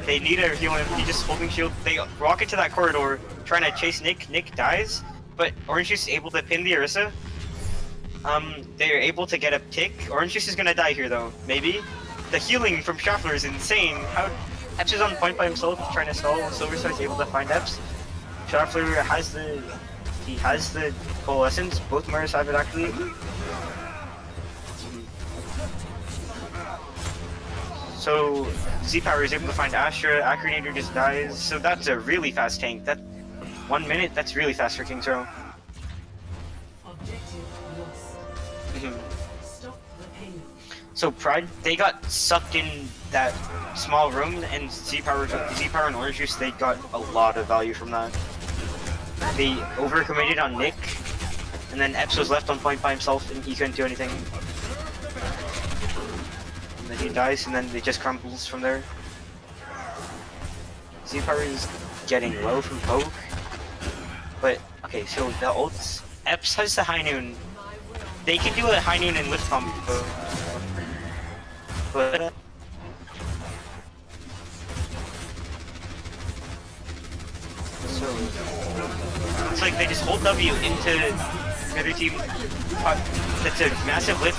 They need to heal him. He's just holding shield. They rock into that corridor, trying to chase Nick. Nick dies, but Orange Juice is able to pin the Orisa. They're able to get a tick. Orange Juice is gonna die here though, maybe. The healing from Shuffler is insane. How Eps is on point by himself, trying to stall. Silverstar is able to find Eps. Shuffler has the coalescence. Both Murs have it actually. So Z-Power is able to find Astra. Acronator just dies. So that's a really fast tank. That 1 minute, that's really fast for King's Row. Objective lost. Stop the payload. So Pride, they got sucked in that small room, and Z-Power and Orange Juice, they got a lot of value from that. They overcommitted on Nick, and then Epps was left on point by himself, and he couldn't do anything. And then he dies, and then it just crumbles from there. Z-Power is getting low from poke, but okay, so the ults, Epps has the high noon. They can do a high noon and lift combo, but so it's like they just hold W into the other team. That's a massive lift.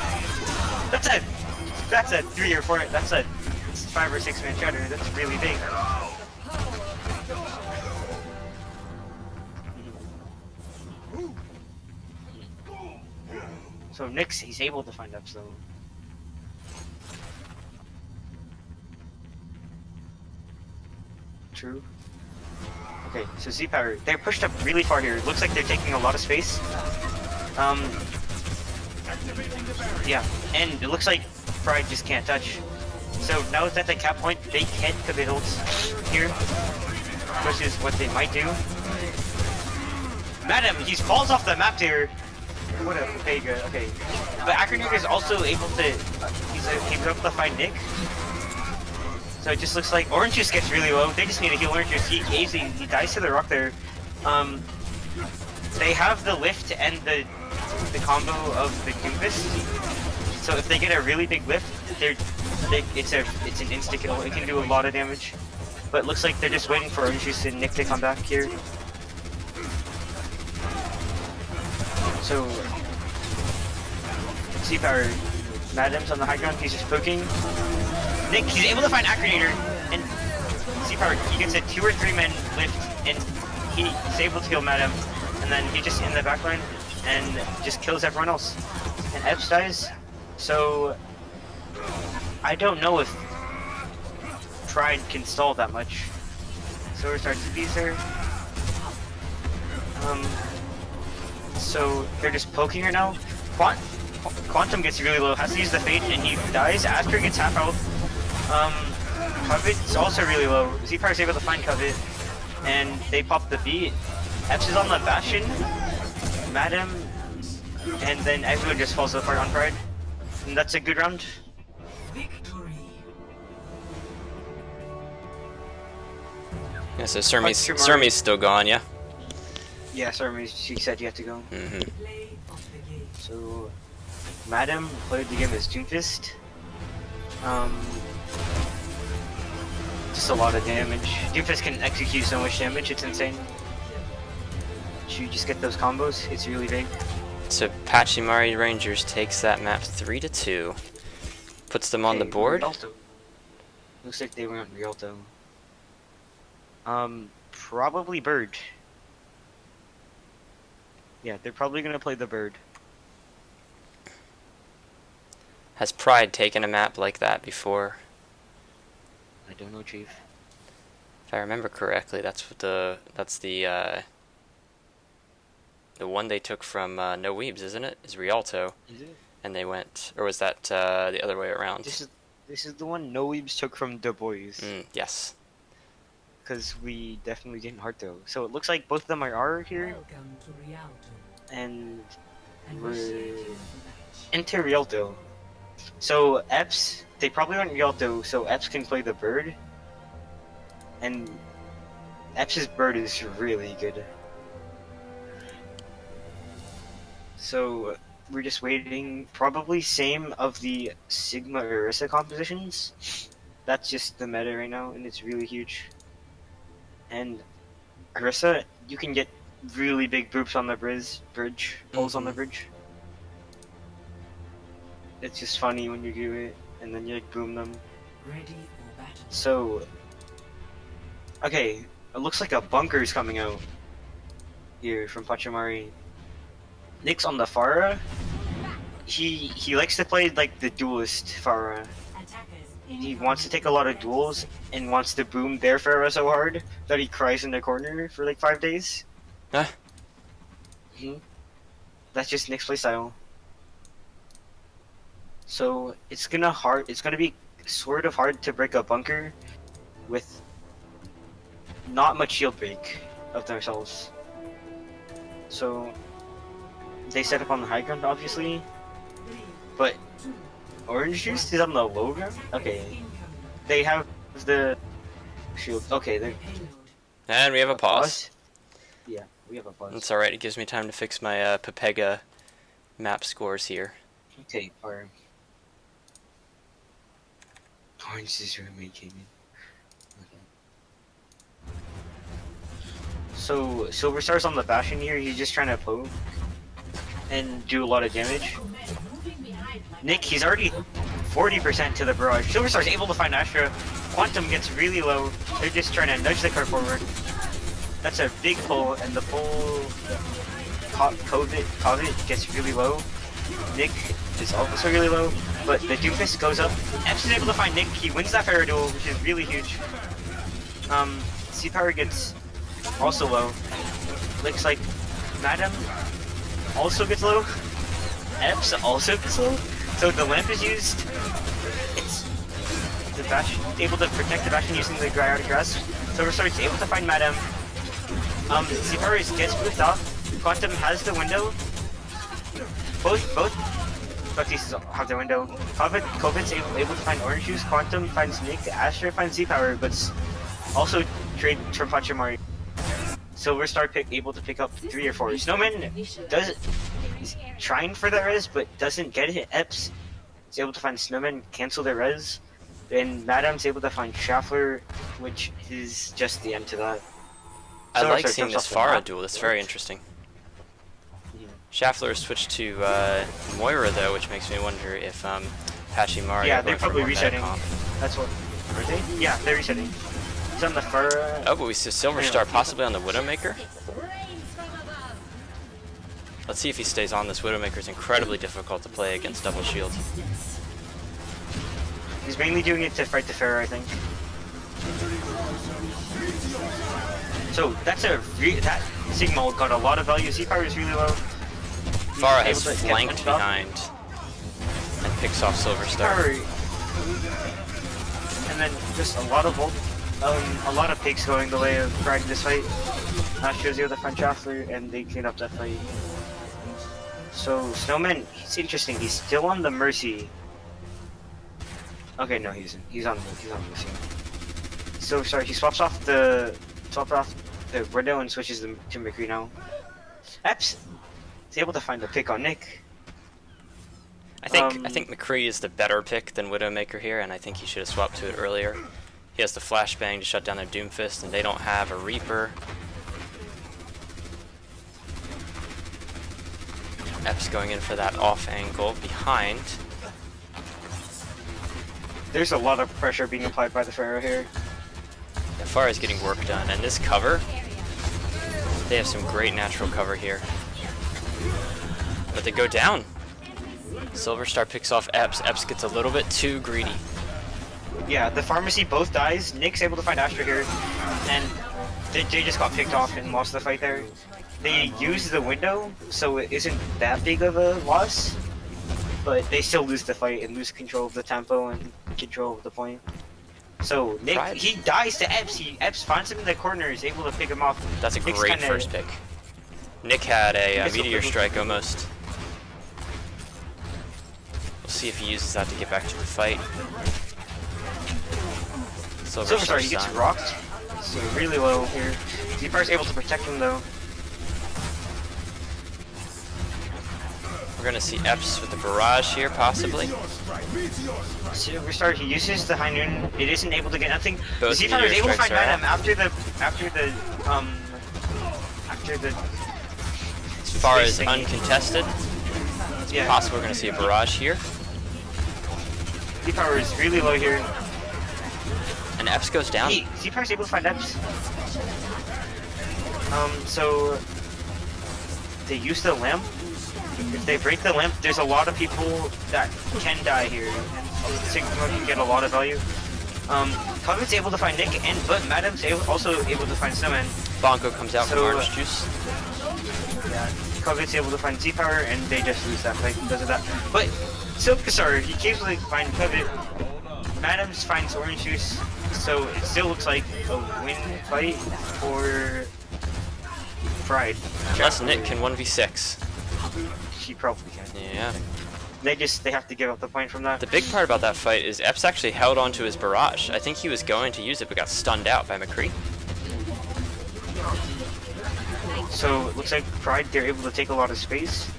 That's a 3 or 4. That's a 5 or 6 man shatter. That's really big. So Nyx, he's able to find Epps though. True. Okay, so Z-Power, they're pushed up really far here. It looks like they're taking a lot of space. Yeah, and it looks like Pride just can't touch. So now it's at the cap point, they can commit ults here, which is what they might do. Madam, he falls off the map here. What a Vega, okay. But Acronym is also able to, he's able to find Nick. So it just looks like Orange Juice gets really low. They just need to heal Orange Juice. He dies to the rock there. They have the lift and the combo of the Doomfist. So if they get a really big lift, it's an insta kill. It can do a lot of damage. But it looks like they're just waiting for Orange Juice and Nick to come back here. So Z-Power, Madam's on the high ground. He's just poking. Nick, he's able to find Acronator, and Z-Power, he gets a 2 or 3 man lift, and he's able to kill Madam, and then he just in the backline and just kills everyone else. And Epps dies, so I don't know if Pride can stall that much. So we start to be there. So they're just poking her now. Quantum gets really low, has to use the Fate, and he dies. Asker gets half health. Covet's also really low. Z-Power's able to find Covet, and they pop the beat. Epps is on the Bastion, Madam, and then everyone just falls apart on Pride. And that's a good round. Victory. Yeah, so Surmi's still gone, yeah? Yeah, sorry, she said you had to go. Mm-hmm. Play of the game. So, Madam played the game as Doomfist. Just a lot of damage. Doomfist can execute so much damage, it's insane. You just get those combos, it's really big. So Pachimari Rangers takes that map 3-2. Puts them on the board. Rialto. Looks like they went Rialto. Probably Bird. Yeah, they're probably gonna play the Bird. Has Pride taken a map like that before? I don't know, Chief. If I remember correctly, that's the one they took from No Weebs, isn't it? Is Rialto, Is it? and they went, or was that the other way around? This is the one No Weebs took from Du Bois. Yes. Because we definitely didn't hard throw. So it looks like both of them are R here, Welcome to Rialto. and And we're initiate the match. into Rialto. So Epps, they probably went Rialto, so Epps can play the Bird. And Epps' Bird is really good. So we're just waiting, probably same of the Sigma Orisa compositions. That's just the meta right now, and it's really huge. And Orisa, you can get really big boops on the bridge, pulls on the bridge. It's just funny when you do it, and then you like boom them. Ready for battle. So, okay, it looks like a bunker is coming out here from Pachimari. Nick's on the Pharah. He likes to play like the duelist Pharah. He wants to take a lot of duels and wants to boom their Pharah so hard that he cries in the corner for like 5 days. Huh? That's just Nick's playstyle. So it's gonna be sort of hard to break a bunker with not much shield break of themselves. So they set up on the high ground, obviously, but orange juice is on the low ground. Okay, they have the shield. Okay, they And we have a pause. Yeah, we have a pause. It's alright, it gives me time to fix my Pepega map scores here. Okay, our orange's roommate came in. Okay. So Silver Star's on the Bastion here. He's just trying to poke and do a lot of damage. Nick, he's already 40% to the barrage. Silver Star's able to find Astra. Quantum gets really low. They're just trying to nudge the car forward. That's a big pull, and the pull COVID gets really low. Nick is also really low, but the Doomfist goes up. Epps is able to find Nick. He wins that Pharaoh duel, which is really huge. C-Power gets also low. Looks like Madam also gets low. Epps also gets low. So the lamp is used. It's the Bastion able to protect the Bastion using the Griotic Grasp. Silver Star's able to find Madam. C-Power gets moved off. Quantum has the window. Both pieces have their window. COVID's able to find Orange Juice. Quantum finds Nick. Astra finds Z-Power, but also trade from Pachimari. Silver Star able to pick up 3 or 4. Snowman is trying for the res, but doesn't get it. Epps is able to find Snowman, cancel the res. Then Madam's able to find Schaffler, which is just the end to that. I Silver like Star seeing jumps this off the Pharah map. duel, it's very interesting. Yeah. Schaffler switched to Moira though, which makes me wonder if Pachimari Yeah, are they're going for probably more meta resetting. comp. That's what. Are they? Yeah, they're resetting. It's on the fur. Oh, but we see Silver Star possibly on the Widowmaker. Let's see if he stays on this. Widowmaker is incredibly difficult to play against double shield. He's mainly doing it to fight the Pharaoh, I think. So that's that Sigma got a lot of value. Z-Power is really low. Pharah He's has able to get flanked punched off. behind and picks off Silver Star. Power. And then just a lot of pigs going the way of dragging this fight. Astra's able to find Schaffler, and they clean up that fight. So Snowman, it's interesting. He's still on the Mercy. Okay, no, he's on Mercy. So sorry, he swaps off the window and switches them to McCree now. Epps is able to find a pick on Nick. I think McCree is the better pick than Widowmaker here, and I think he should have swapped to it earlier. He has the flashbang to shut down their Doomfist, and they don't have a Reaper. Epps going in for that off angle behind. There's a lot of pressure being applied by the Pharaoh here. Pharah is getting work done, and this cover, they have some great natural cover here. But they go down. Silver Star picks off Epps. Epps gets a little bit too greedy. Yeah, the pharmacy both dies. Nick's able to find Astra here, and they just got picked off and lost the fight there. They use the window, so it isn't that big of a loss, but they still lose the fight and lose control of the tempo and control of the point. So Nick, Pride. he dies to Epps. Epps finds him in the corner, is able to pick him off. That's a Nick's great kinda- first pick. Nick had a Gets a meteor little- strike almost. We'll see if he uses that to get back to the fight. Silver Star, he gets done. rocked, so really low here. Z-Power's able to protect him though. We're gonna see Epps with the barrage here, possibly. Silver Star, he uses the high noon. It isn't able to get nothing. Both Z-Power is meteor able to find strikes are Madam after the As far as space thingy. uncontested, it's possible we're gonna see a barrage here. Z-Power is really low here. And Epps goes down. Hey, Z-Power's able to find Epps. So they use the lamp. If they break the lamp, there's a lot of people that can die here, and Sigma can get a lot of value. COVID's able to find Nick, but Madam's also able to find Snowman. Bonko comes out from So, Orange Juice. Yeah, COVID's able to find Z-Power, and they just lose that fight because of that. But Silverstar, he keeps like finding Covet. Madams finds orange juice, so it still looks like a win fight for Pride. Unless Nick can 1v6. She probably can. Yeah. They have to give up the point from that. The big part about that fight is Epps actually held on to his barrage. I think he was going to use it, but got stunned out by McCree. So it looks like Pride, they're able to take a lot of space.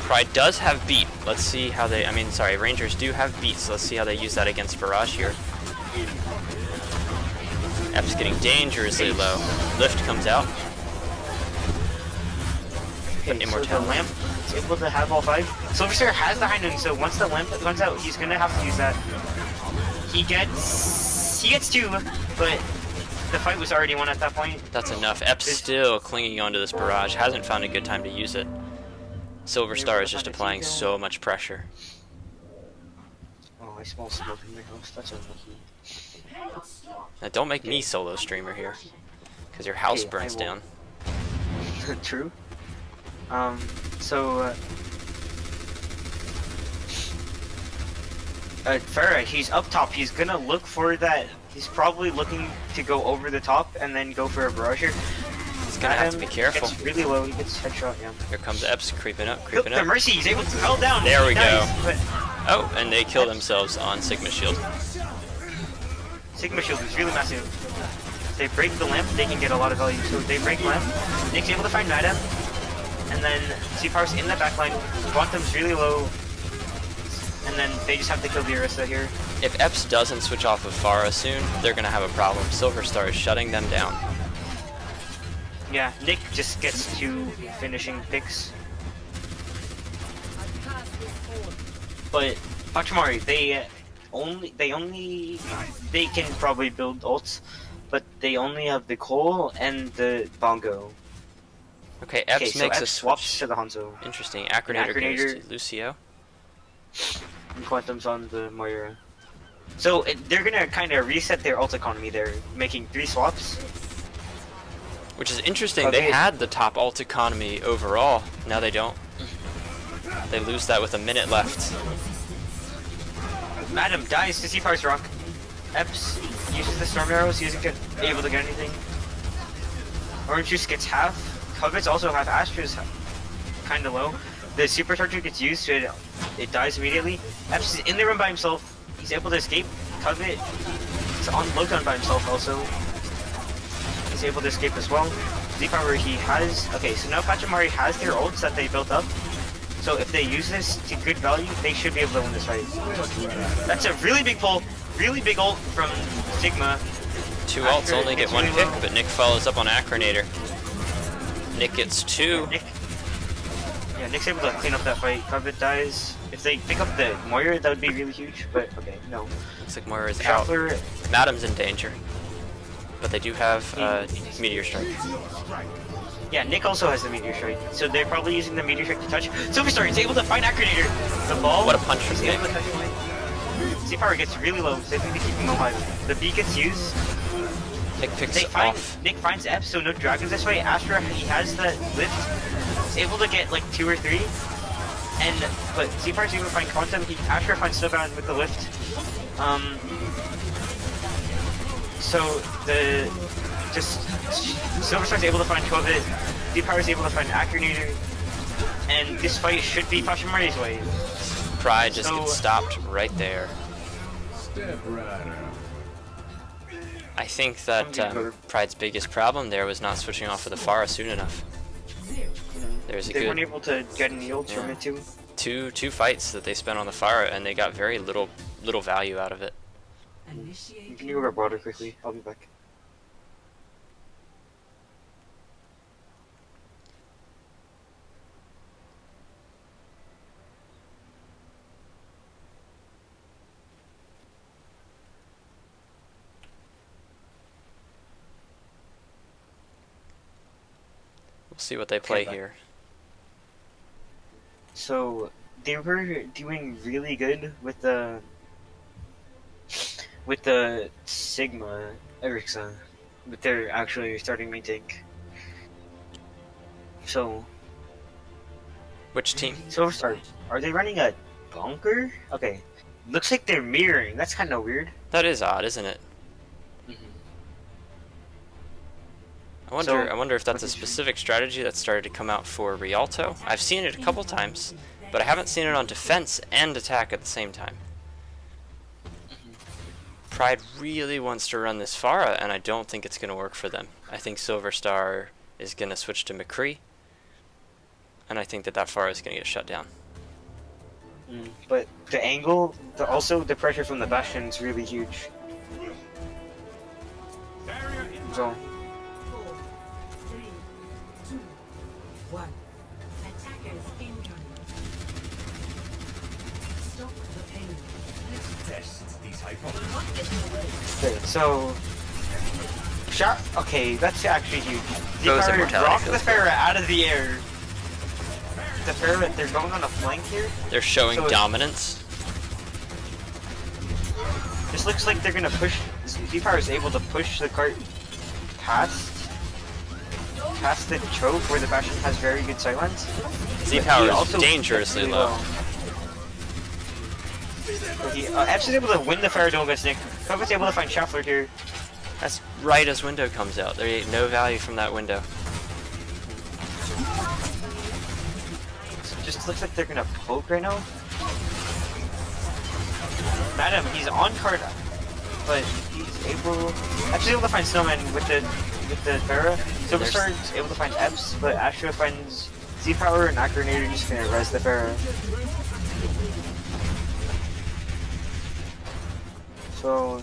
Pride does have beat. Let's see how they, Rangers do have beat, so let's see how they use that against barrage here. Epps getting dangerously low. Lift comes out. But So the lamp is able to have all 5. Silverstar has the high noon, so once the lamp comes out, he's gonna have to use that. He gets 2, but the fight was already won at that point. That's enough. Epps still clinging onto this barrage. Hasn't found a good time to use it. Silverstar is just applying so much pressure. Oh, I smell smoke in my house. That's unlucky. Now, don't make me solo streamer here, because your house Okay, burns I down. True. So Farah, he's up top. He's gonna look for that. He's probably looking to go over the top and then go for a barrager. He's gonna have to be careful. Gets really low. He gets headshot. Yeah. Here comes Epps creeping up, Look, creeping the up. Mercy. He's able to fell down. There we go. Nice, but Oh, and they kill themselves on Sigma Shield. Sigma Shield is really massive. If they break the lamp, they can get a lot of value. So they break lamp. Nick's able to find Madam. And then C-Power's in the backline. Quantum's really low. And then they just have to kill the Orisa here. If Epps doesn't switch off of Pharah soon, they're gonna have a problem. Silverstar is shutting them down. Yeah, Nick just gets 2 finishing picks. But Pachimari, they can probably build ults, but they only have the Cole and the Bongo. Okay, Epps so makes Epps a swaps switch. to the Hanzo. Interesting. Acronator goes Acronator- to Lucio. And Quantum's on the Moira. So they're gonna kind of reset their ult economy. They're making 3 swaps. Which is interesting. Okay. They had the top ult economy overall. Now they don't. They lose that with a minute left. Madam dies to C-Power's rock. Epps uses the storm arrows. He isn't able to get anything. Orange Juice gets half. Covet's also half. Astra's kind of low. The supercharger gets used, so it dies immediately. Epps is in the room by himself. He's able to escape. Covet is on low-gun by himself also. He's able to escape as well. Z-Power he has... Okay, so now Pachimari has their ults that they built up. So if they use this to good value, they should be able to win this fight. That's a really big pull. Really big ult from Sigma. 2 ults After only get Nick's 1 really pick, low. but Nick follows up on Acronator. Nick gets 2. Nick's able to clean up that fight. Covet dies. If they pick up the Moira, that would be really huge, but okay, no. Looks like Moira is out. Shuffler, Madam's in danger. But they do have Meteor Strike. yeah, Nick also has the Meteor Strike, so they're probably using the Meteor Strike to touch. Silverstar is able to find Acronator. The ball. What a punch from is able to touch away. C-Power gets really low, so they think to keep him alive. The B gets used. Nick picks off. Nick finds F, so no dragons this way. Astra, he has the lift. He's able to get like 2 or 3. But C-Power's able to find Quantum. Astra finds Snowball with the lift. So Silverstar's able to find Covet. C-Power's able to find Acronator. And this fight should be Pachimari's way. Pride just So- gets stopped right there. I think that Pride's biggest problem there was not switching off of the Pharah soon enough. There's a They weren't good able to get any ults from it too. two fights that they spent on the Pharah, and they got very little value out of it. Initiate. Can you grab water quickly? I'll be back. We'll see what they play Okay, bye. here. So they were doing really good with the Sigma Ericsson, but they're actually starting to tank. So Which team? Silverstar, are they running a bunker? Okay. Looks like they're mirroring. That's kind of weird. That is odd, isn't it? Mhm. I wonder if that's a specific strategy that started to come out for Rialto. I've seen it a couple times, but I haven't seen it on defense and attack at the same time. Pride really wants to run this Pharah, and I don't think it's going to work for them. I think Silver Star is going to switch to McCree, and I think that Pharah is going to get shut down. But the angle, also the pressure from the Bastion is really huge. So, 4, 3, 2, 1. Attackers incoming. Stop the pain. okay, so shot. Okay, that's actually huge. Those Zephyr immortality rocked the feels Pharah out of the air. The Pharah, they're going on a flank here. They're showing So dominance. This looks like they're gonna push. Zephyr is able to push the cart past the choke where the Bastion has very good sightlines. Z-Power is also dangerously really low. well. So he Epps is able to win the Pharah duel against Nick. Kova's able to find Shuffler here. That's right as window comes out. There ain't no value from that window. Just looks like they're gonna poke right now. Madam, he's on card, but he's able. Epps is able to find Snowman with the Pharah. Silverstar is able to find Epps, but Astra finds Z-Power and Acronator just gonna res the Pharah. So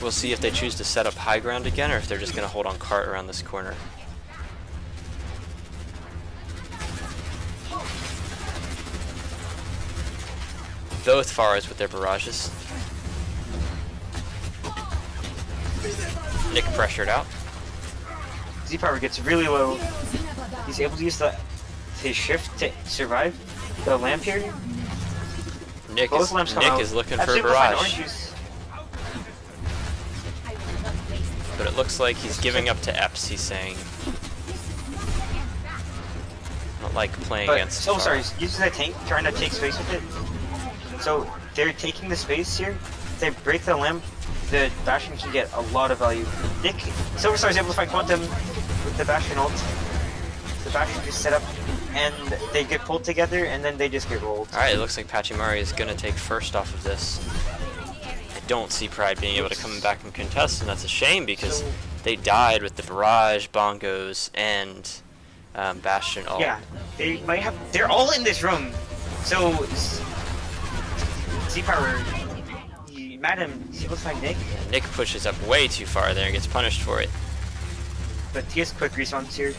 We'll see if they choose to set up high ground again, or if they're just going to hold on cart around this corner. Both Pharahs with their barrages. Nick pressured out. Z-Power gets really low. He's able to use his shift to survive the lamp here. Nick Both lamps come out. is looking for a Absolutely will find barrage, orange juice. but it looks like he's giving up to Epps. He's saying, I don't like playing But against so sorry, Pharah. uses that tank, trying to take space with it. So they're taking the space here. If they break the lamp, the Bastion can get a lot of value. Nick, Silverstar is able to find Quantum with the Bastion ult. The Bastion just set up, and they get pulled together, and then they just get rolled. Alright, it looks like Pachimari is going to take first off of this. I don't see Pride being able to come back and contest, and that's a shame because they died with the barrage, bongos, and Bastion ult. Yeah, they might have. They're all in this room. So Z-Power, Madam, is able to find Nick, Nick pushes up way too far there and gets punished for it. but he has quick response here.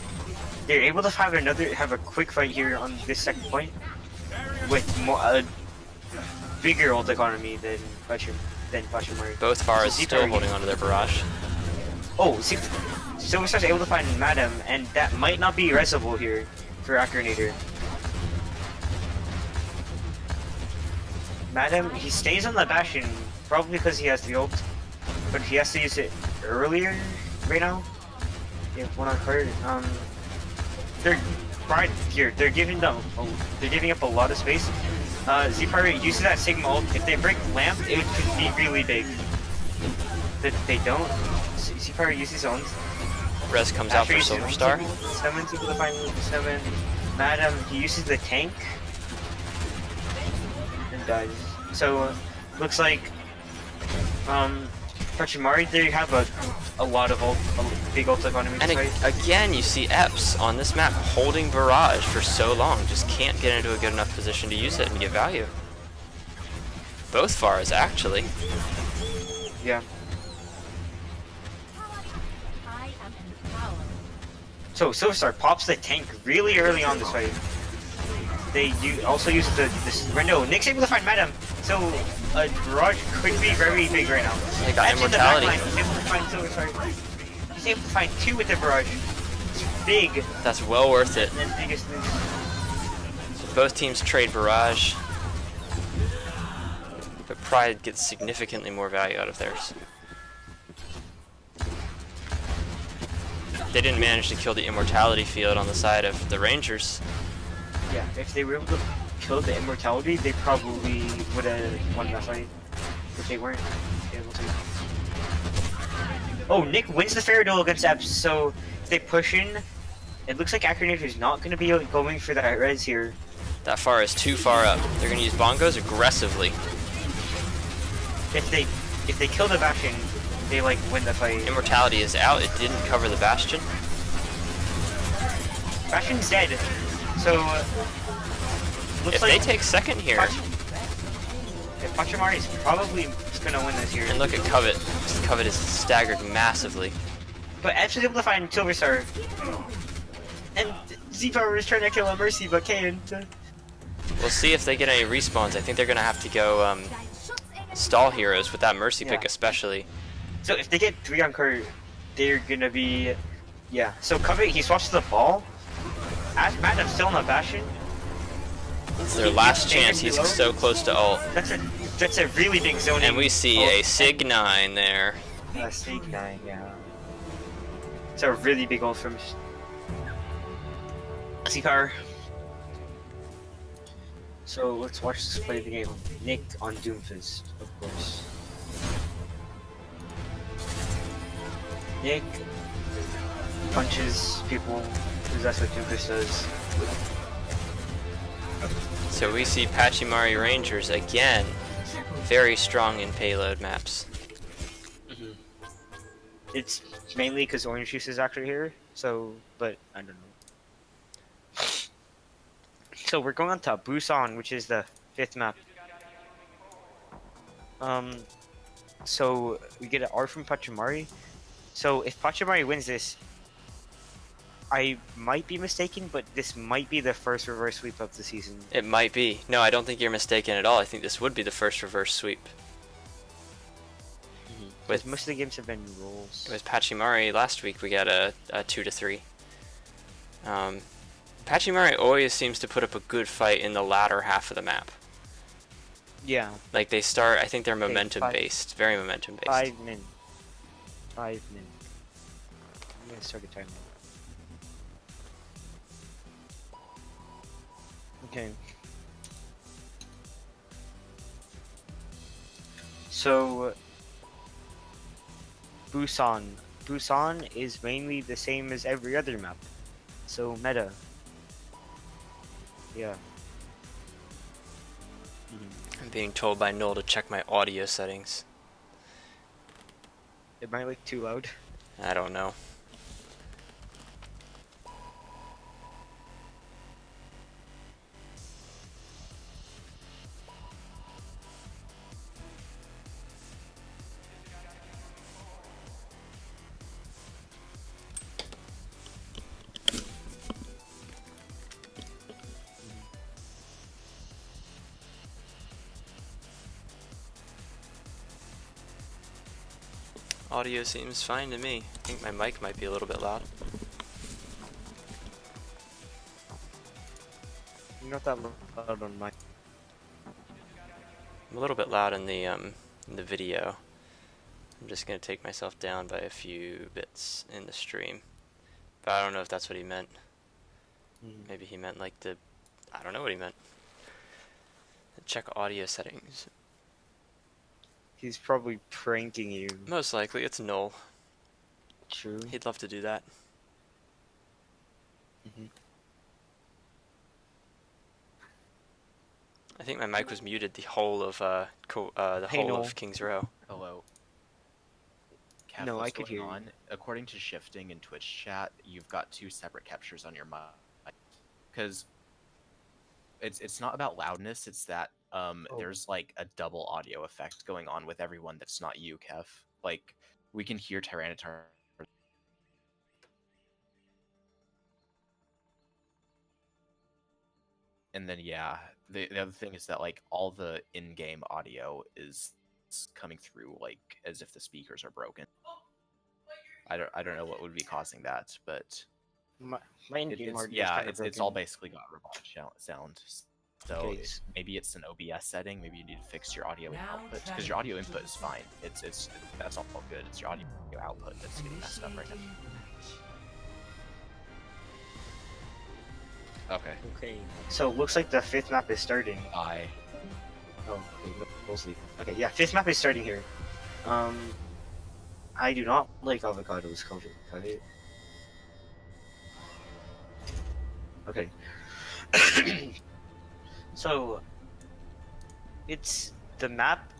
They're able to have a quick fight here on this second point with a bigger ult economy than Pachimari. Both Pharahs So still Z-Power- holding onto their barrage. Oh, see, Silverstar's able to find Madam, and that might not be resable here for Acronator. Madam, he stays on the Bastion, probably because he has the ult, but he has to use it earlier right now. Yeah, one on card. They're Pride here. They're giving up a lot of space. Z-Power uses that Sigma ult. If they break Lamp, it could be really big. That they don't. Z-Power uses ult. Res comes out for Silverstar. Snowman's able to find Snowman. Madam, he uses the tank and dies. So looks like Pachimari, they have a lot of big ult economy to And fight. again, you see Epps on this map holding barrage for so long, just can't get into a good enough position to use it and get value. Both Pharahs, actually. Yeah. So Silverstar pops the tank really early on this fight. They also use this window. Nick's able to find Madam, so a barrage could be very big right now. They got Epps in the immortality. backline, he's able to find Silverstar. He's able to find 2 with the barrage. It's big. That's well worth it. And then biggest news. So both teams trade barrage, but Pride gets significantly more value out of theirs. They didn't manage to kill the immortality field on the side of the Rangers. Yeah, if they were able to kill the immortality, they probably would have won that fight. But they weren't able to. Oh, Nick wins the fair duel against Epps, so if they push in, it looks like Acronator is not going to be going for that res here. That far is too far up. They're gonna use bongos aggressively. If they kill the Bastion, they like win the fight. Immortality is out. It didn't cover the Bastion. Bastion's dead. So looks If like they take second here, Pachimari is probably gonna win this here. and look at Covet. Covet is staggered massively. But Epps is able to find Silver Star. And Z-Power is trying to kill a Mercy, but can't. We'll see if they get any respawns. I think they're gonna have to go stall heroes with that Mercy pick, Yeah. especially. So if they get 3 on card, they're gonna be... Yeah, so Covet, he swaps to the ball. Adam's still on the Bastion. It's their last chance. He's so close to ult. That's a really big zone. And we see a Sig 9 there. Sig 9, yeah. It's a really big ult from Z-Power. So let's watch this play the game. Nick on Doomfist, of course. Nick punches people, because that's what Doomfist does. So we see Pachimari Rangers again. Very strong in payload maps. It's mainly because Orange Juice is actually here, so, but I don't know. So we're going on to Busan, which is the 5th map. So we get an R from Pachimari. So if Pachimari wins this, I might be mistaken, but this might be the first reverse sweep of the season. It might be. No, I don't think you're mistaken at all. I think this would be the first reverse sweep. With most of the games have been rolls. With Pachimari last week, we got a 2-3. Pachimari always seems to put up a good fight in the latter half of the map. Yeah. Like they start, I think they're Okay, momentum based, very momentum based. 5 min. 5 min. I'm gonna start a timer. Okay. So Busan. Busan is mainly the same as every other map. So meta. Yeah. I'm being told by Noel to check my audio settings. It might look too loud. I don't know. Audio seems fine to me. I think my mic might be a little bit loud. You're not that loud on my. I'm a little bit loud in the video. I'm just gonna take myself down by a few bits in the stream. But I don't know if that's what he meant. Maybe he meant like the... I don't know what he meant. Check audio settings. He's probably pranking you. Most likely, it's Noel. True. He'd love to do that. I think my mic was muted the whole of Noel. King's Row. Hello. Kev, No, what's I could going hear you. on? According to shifting in Twitch chat, you've got 2 separate captures on your mic. Because it's not about loudness, it's that there's like a double audio effect going on with everyone that's not you, Kev. Like, we can hear Tyranitar. And then, yeah, the other thing is that, like, all the in-game audio is coming through, like, as if the speakers are broken. I don't know what would be causing that, but My in-game audio is yeah, kinda it's all broken. basically got robotic sound. So Okay. maybe it's an OBS setting. Maybe you need to fix your audio Now output because your audio input is fine. It's that's all good. It's your audio output that's getting messed up right now. Okay. Okay. So it looks like the 5th map is starting. I. Oh, okay, we'll see. Okay, yeah, 5th map is starting here. I do not like avocados, covet. Okay. So, it's the map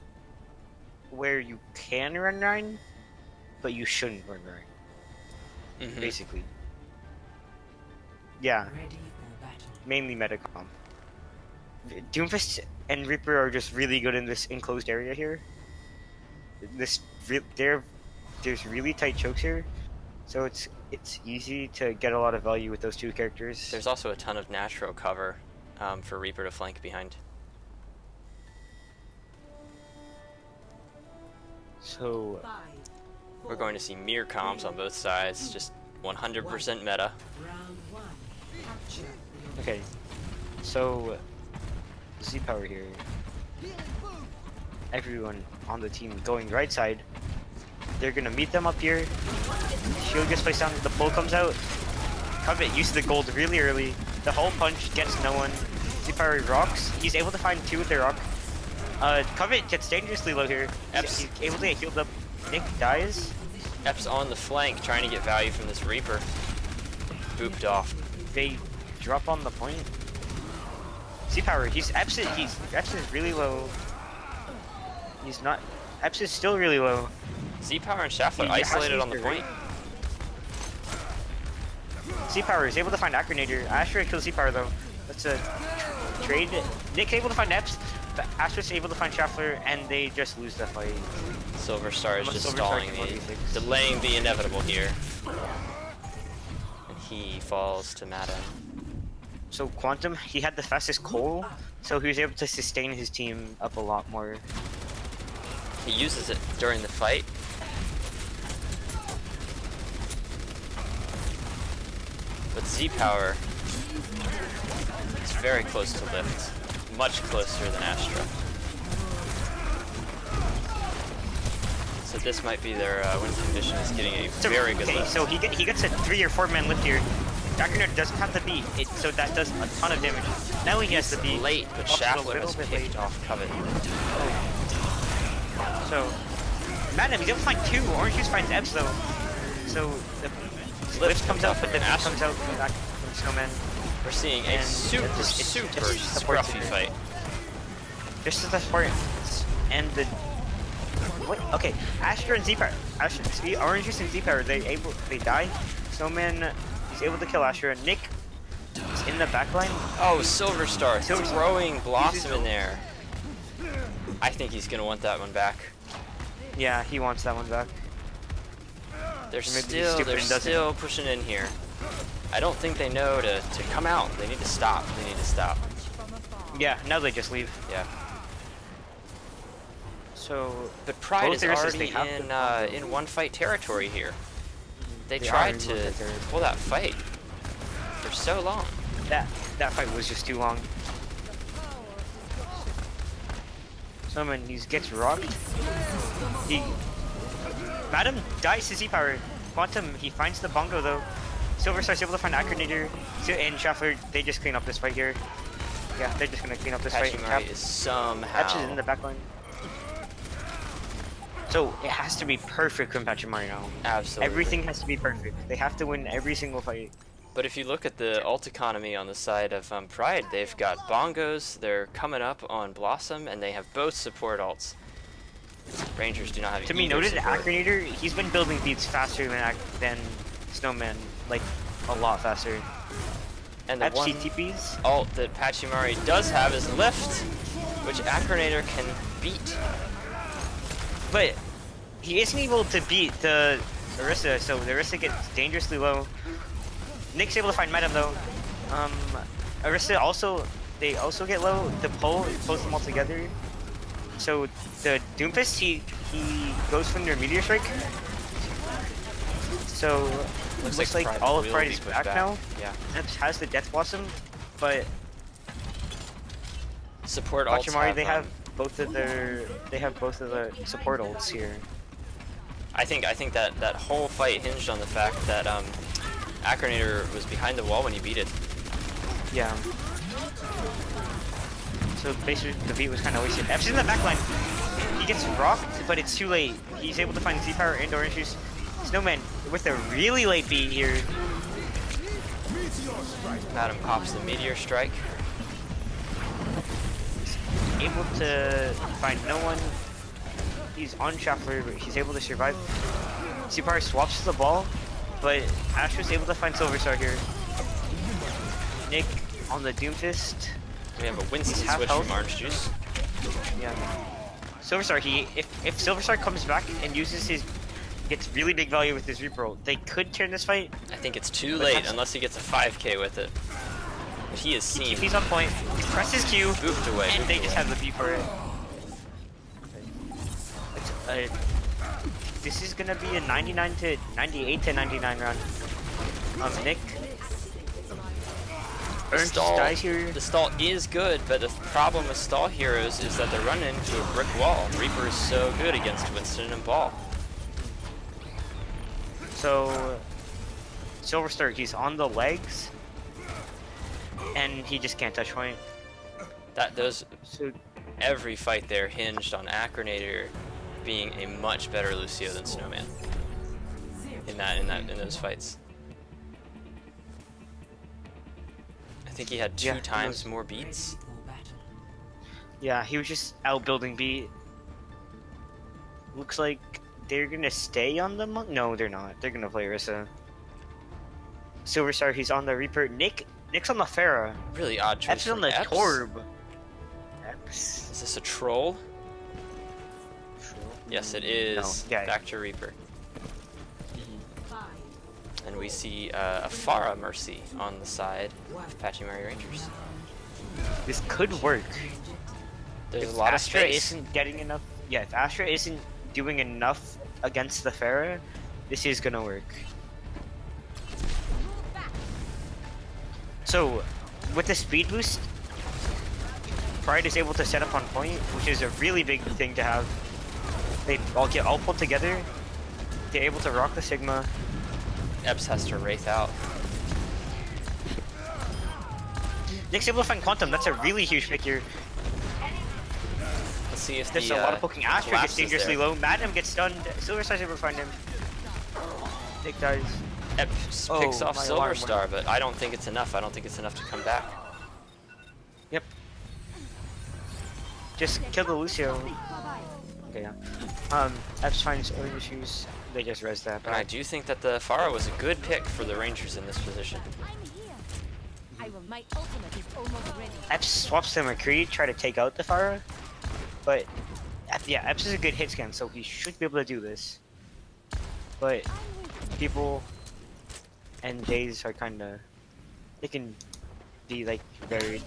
where you can run Rhine, but you shouldn't run Rhine, Mhm. basically. Yeah, Ready for battle. mainly Metacom. Doomfist and Reaper are just really good in this enclosed area here. There's really tight chokes here, so it's easy to get a lot of value with those two characters. There's also a ton of natural cover for Reaper to flank behind. So 5, We're going to see mirror comms on both sides, just 100% meta. round 1. Capture. okay, so Z power here. Everyone on the team going right side. They're gonna meet them up here. Shield gets placed down. The pull comes out. Covet uses the gold really early. The whole punch gets no one. Z power rocks. He's able to find 2 with their rock. Covet gets dangerously low here. He's able to get healed up. Nick dies. Ep's on the flank, trying to get value from this Reaper. Booped off. They drop on the point. Z power. Eps is really low. He's not. Eps is still really low. Z-Power and Schaffler He isolated has on the to point. Z power is able to find Acronator. Astra kills Z power though. That's a trade. Nick's able to find Eps. But Astra's able to find Schaffler, and they just lose the fight. Silver Star is Unless just Silver Star stalling can the, 1v6. delaying the inevitable here. And he falls to Mata. So Quantum, he had the fastest coal, so he was able to sustain his team up a lot more. He uses it during the fight. But Z-Power is very close to lift. Much closer than Astra. So this might be their win condition, is getting a very good lift. So he gets a 3 or 4 man lift here. Acronator doesn't have the beat, so that does a ton of damage. Now he has the beat. Late, but Also a Schaffler little has bit picked late. off Covet. So, Madam, he's able to find 2. Orange Juice finds Eps though. So the lift comes out, but then Ash comes out back from Snowman. We're seeing a And super it's just support scruffy center. fight. Just as the support and the what? Okay, Astra and Z-Power. Orange Juice and Z-Power. They die. Snowman is able to kill Astra. Nick is in the backline. Oh, Silver Star Silver Star. throwing Blossom in there. I think he's gonna want that one back. Yeah, he wants that one back. They're Or maybe he's stupid and doesn't. still pushing in here. I don't think they know to come out. They need to stop. They need to stop. Yeah, now they just leave. Yeah. So, But Pride both is Irises, already they have in one fight territory here. They They are tried in to one-fight territory. pull that fight for so long. that fight was just too long. Someone he gets rocked. Madam dies to Z-Power. Quantum, he finds the bongo though. Silver Star's able to find Acronator. And Schaffler, they just clean up this fight here. Yeah, they're just gonna clean up this fight. Pachimari is Eps is somehow in the back line. So it has to be perfect from Pachimari now. absolutely. Everything has to be perfect. They have to win every single fight. But if you look at the ult economy on the side of Pride, they've got bongos, they're coming up on Blossom, and they have both support ults. Rangers do not have To be either noted, support. Acronator, he's been building beats faster than Snowman, like a lot faster. And the one FCTPs? ult that Pachimari does have is Lift, which Acronator can beat. But he isn't able to beat the Orisa, so the Orisa gets dangerously low. Nick's able to find Madam though. Orisa also, they also get low. The pull pulls them all together. So the Doomfist, he goes from their Meteor Strike. So looks like Pride all of will Pride be is pushed back now. Yeah. Eps has the Death Blossom, but Support ults Pachimari, they have both of the support ults here. I think that whole fight hinged on the fact that Acronator was behind the wall when he beat it. Yeah. So basically, the beat was kind of wasted. F's in the backline. He gets rocked, but it's too late. He's able to find Z power and orange juice. Snowman with a really late beat here. Adam pops the meteor strike. Able to find no one. He's on Shuffler, but he's able to survive. Z power swaps the ball, but Astra's able to find Silver Star here. Nick on the Doomfist. We have a Winston half switch health. from orange juice. Yeah. Silver Star, if Silver Star comes back and uses his, gets really big value with his Reaper ult, they could turn this fight. I think it's too But late that's- unless he gets a 5k with it. But he is seen. He's on point. He presses Q, Booped away. and booped they away. just have the B for it. This is gonna be a 98 to 99 round. Nick. Ernst dies here. The stall is good, but the problem with stall heroes is that they run into a brick wall. Reaper is so good against Winston and Ball. So, Silver Star, he's on the legs, and he just can't touch point. So every fight there hinged on Acronator being a much better Lucio than Snowman. In those fights. I think he had two Yeah, times more beats. Yeah, he was just outbuilding B. Looks like they're gonna stay on the monk. No, they're not. They're gonna play Orisa. Silver Star, he's on the Reaper. Nick's on the Pharah. Really odd choice Ep's on from the Epps. Torb. Epps. Is this a troll? Yes, it is. No, yeah. Back to Reaper. And we see a Pharah Mercy on the side of Pachimari Rangers. This could work. There's If a lot of Astra space. isn't getting enough. Yeah, if Astra isn't doing enough against the Pharah, this is gonna work. So, with the speed boost, Pride is able to set up on point, which is a really big thing to have. They all get all pulled together. They're able to rock the Sigma. Epps has to Wraith out. Nick's able to find Quantum. That's a really huge pick here. Let's see if There's the a lot of poking. Astra gets collapse is dangerously there. low. Madam gets stunned. Silver Star's able to find him. Nick dies. Epps Oh, picks off my Silver alarm Star, but I don't think it's enough. I don't think it's enough to come back. Yep. Just kill the Lucio. Okay, yeah. Epps finds other issues. They just res that. And I do think that the Pharah was a good pick for the Rangers in this position. My ultimate is almost ready. Epps swaps the McCree, try to take out the Pharah. But, yeah, Epps is a good hit scan, so he should be able to do this. But, people and Days are kinda... They can be, like, varied.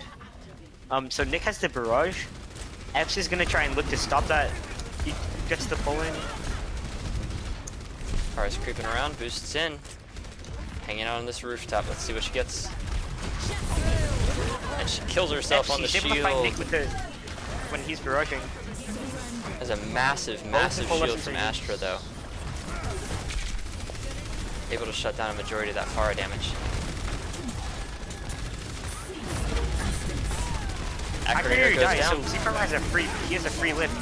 So Nick has the Barrage. Epps is gonna try and look to stop that. He gets the pull in. Pharah's creeping around, boosts in. Hanging out on this rooftop. Let's see what she gets. And she kills herself on the She's able to find Nick shield. with the... when he's barraging. Has a massive, massive full shield lessons from are used. Astra, though. Able to shut down a majority of that Pharah damage. Acronator goes dies, down. so Z-Farm has a free lift.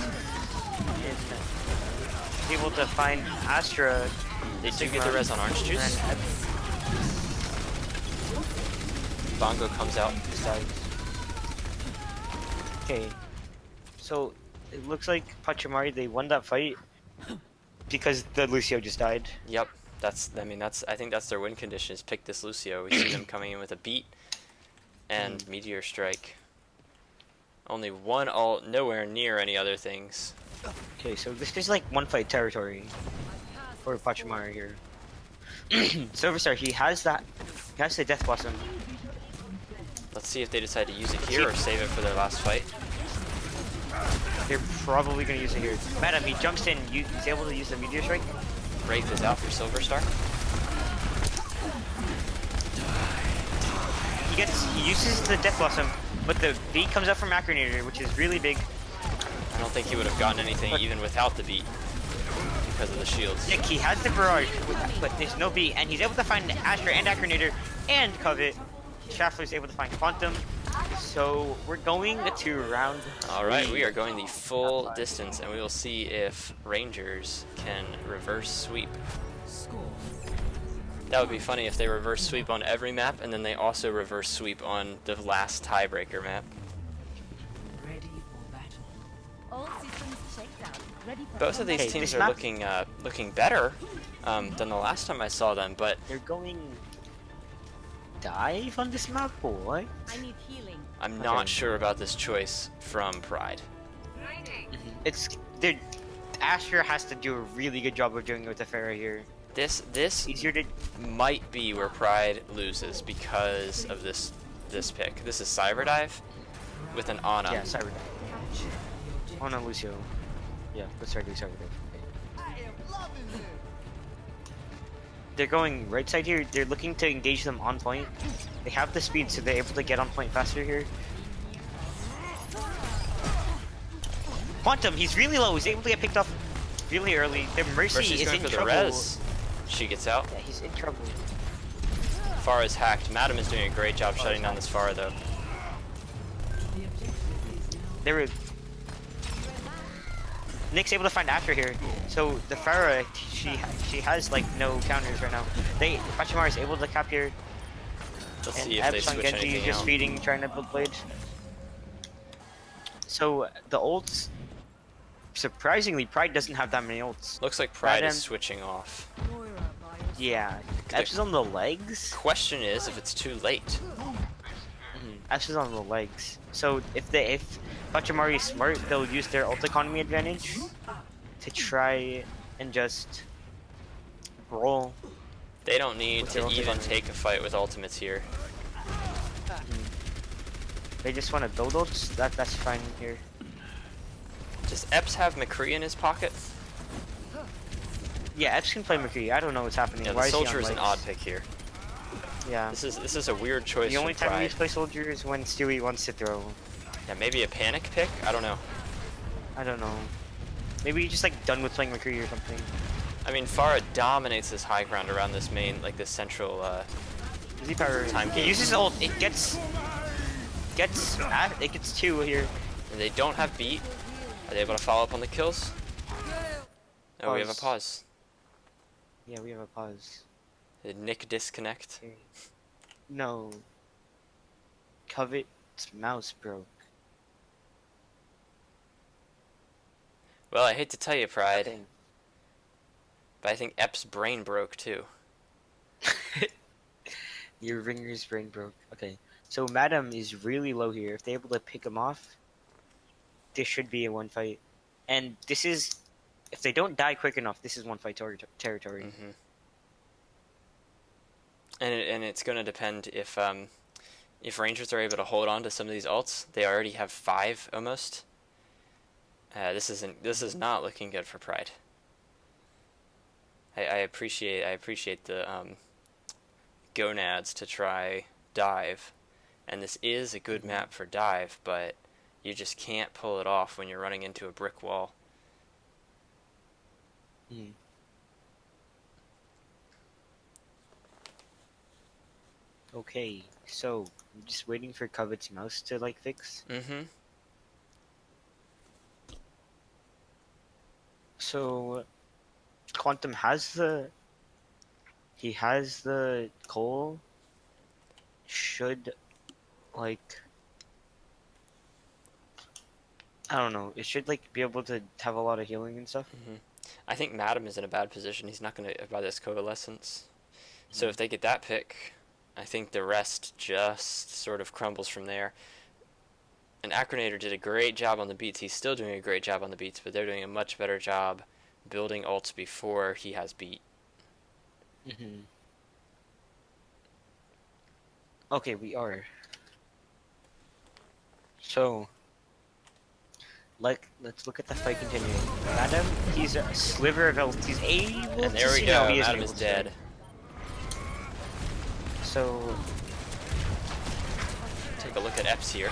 He's able to find Astra. They do get the res on Orange Juice. And Bongo comes out. okay, so it looks like Pachimari, they won that fight because the Lucio just died. Yep. I think that's their win condition, is pick this Lucio. We see them coming in with a beat and Meteor Strike. Only one ult, nowhere near any other things. Okay, so this is like one fight territory for Pachimari here. Silver Star, he has the Death Blossom. Let's see if they decide to use it here or save it for their last fight. They're probably gonna use it here. Madam, he jumps in, he's able to use the Meteor Strike. Wraith is out for Silver Star. He uses the Death Blossom, but the beat comes up from Acronator, which is really big. I don't think he would have gotten anything even without the beat because of the shields. Nick, he has the barrage, but there's no beat, and he's able to find Astra and Acronator and Covet. Shaffler is able to find Quantum. So we're going to round 3. All right, we are going the full distance, and we will see if Rangers can reverse sweep. Score. That would be funny if they reverse sweep on every map, and then they also reverse sweep on the last tiebreaker map. Ready for battle. All systems shakedown. Ready for Both of these Okay, teams this are map- looking better than the last time I saw them, but They're going dive on this map or what? I need healing. I'm not Okay. sure about this choice from Pride. It's dude. Asher has to do a really good job of doing it with the Pharah here. This Easier to might be where Pride loses because of this pick. This is Cyber Dive with an Ana. yeah, Cyber Dive. Oh no, Lucio. Yeah, let's try to do Cyber Dive. Okay. They're going right side here. They're looking to engage them on point. They have the speed, so they're able to get on point faster here. Quantum, he's really low. He's able to get picked off really early. The Mercy Mercy's is going in for the trouble. res. She gets out. Yeah, he's in trouble. Pharah is hacked. Madam is doing a great job shutting down this Pharah though. The objective is now They were. Nick's able to find Asher here, so the Pharah she has like no counters right now. Pachimari is able to cap here. Let's And see if they Epps on switch Genji anything just out. feeding, trying to build blade. So the ults, surprisingly, Pride doesn't have that many ults. Looks like Pride is Madam- switching off. Yeah, Epps is on the legs. Question is if it's too late. Epps is on the legs. So if Pachimari is smart, they'll use their ult economy advantage to try and just roll. They don't need With their to ult even economy. take a fight with ultimates here. They just want to build ults. That's fine here. Does Epps have McCree in his pocket? Yeah, Epps can play McCree. I don't know what's happening. Yeah, the Why is he on soldier is an legs? odd pick here. Yeah. This is a weird choice The only from time we Pride. play soldier is when Stewie wants to throw. Yeah, maybe a panic pick? I don't know. I don't know. Maybe he's just like done with playing McCree or something. I mean, Pharah dominates this high ground around this main, like this central, Z power. Time He gate. uses ult. It gets 2 here. and they don't have beat. Are they able to follow up on the kills? No, we have a Pause. pause. Yeah, we have a pause. Did Nick disconnect? Okay. No. Covet's mouse broke. Well, I hate to tell you, Pride, Okay. but I think Epps' brain broke too. Your ringer's brain broke. Okay. So Madam is really low here. If they're able to pick him off, this should be a one fight. And this is, if they don't die quick enough, this is one fight territory. Hmm. And it's going to depend if Rangers are able to hold on to some of these ults. They already have 5 almost. This is not looking good for Pride. I appreciate the gonads to try dive, and this is a good map for dive, but you just can't pull it off when you're running into a brick wall. Mhm. Okay, so I'm just waiting for Covet's mouse to like fix. Mm-hmm. So Quantum has the coal. Should like I don't know. It should like be able to have a lot of healing and stuff. I think Madam is in a bad position. He's not going to buy this Coalescence. So if they get that pick, I think the rest just sort of crumbles from there. And Acronator did a great job on the beats. He's still doing a great job on the beats, but they're doing a much better job building ults before he has beat. Mm-hmm. Okay, we are. So, let's look at the fight continuing. Madam, he's a sliver of health. He's able And to there we see go. now he Madam able is to. dead. So, Take a look at Epps here.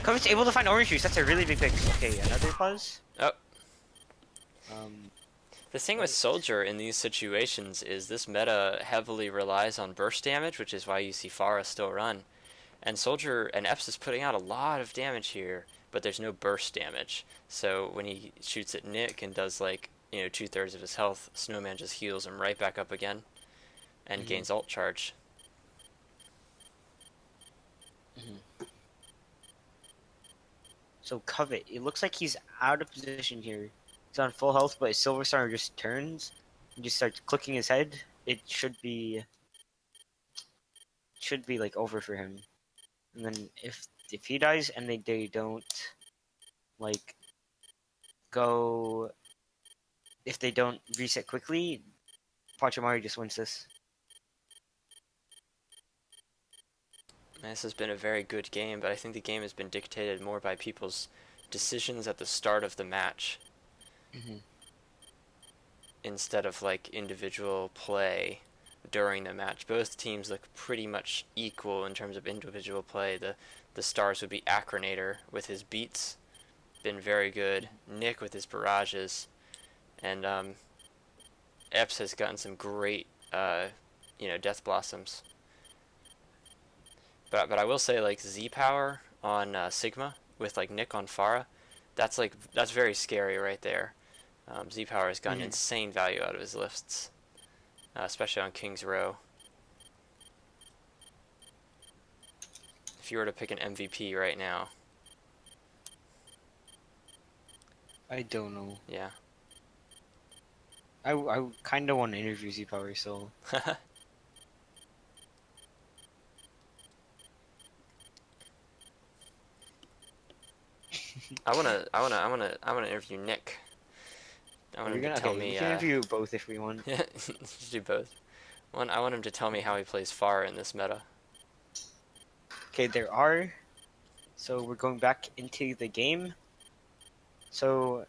Covet's able to find orange juice. That's a really big pick. Okay, another pause. Oh, Um, The thing with Soldier in these situations is this meta heavily relies on burst damage, which is why you see Pharah still run. And Soldier and Epps is putting out a lot of damage here, but there's no burst damage. So when he shoots at Nick and does like, you know, 2/3 of his health, Snowman just heals him right back up again and gains ult charge. So Covet, it looks like he's out of position here. He's on full health, but his Silver Star just turns and just starts clicking his head. It should be like over for him. And then if he dies and they don't like go, if they don't reset quickly, Pachimari just wins this. This has been a very good game, but I think the game has been dictated more by people's decisions at the start of the match instead of like individual play during the match. Both teams look pretty much equal in terms of individual play. The stars would be Acronator with his beats, been very good. Nick with his barrages, and Epps has gotten some great you know, Death Blossoms. But I will say, like, Z Power on Sigma with like Nick on Pharah, that's very scary right there. Z Power has gotten insane value out of his lists, especially on King's Row. If you were to pick an MVP right now, I don't know. yeah. I kind of want to interview Z Power, so. I wanna interview Nick. I want him to tell me. We can interview both if we want. Yeah, let's do both. I want him to tell me how he plays Pharah in this meta. Okay, there are. So we're going back into the game. So.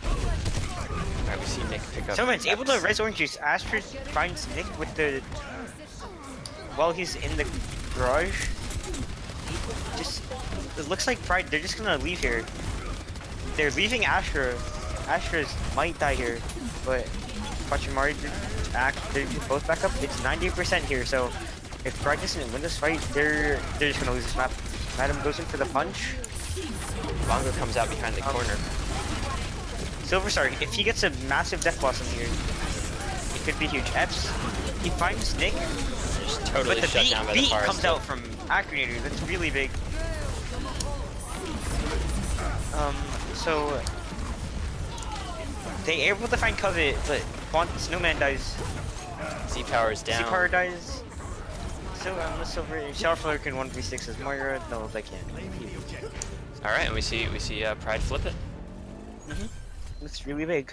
Alright, we see Nick pick up. Someone's able to res orange juice. Astrid finds Nick with the. While he's in the garage. Just. It looks like Pride. They're just gonna leave here. They're leaving Astra. Astra's might die here, but Pachimari they're both back up. It's 90% here, so if Pride doesn't win this fight, they're just gonna lose this map. Madam goes in for the punch. Bongo comes out behind the corner. Silver Star, if he gets a massive Death Blossom here, it could be huge. Epps, he finds Nick, Just totally but the shut down by the beat Pharah comes still. out from Acronator. That's really big. So they able to find Covet, but Snowman dies. Z Power is down. Z Power dies. So Silver Showerflare can 1v6 as Moira. No, they can't. All right, and we see Pride flip it. It's really big.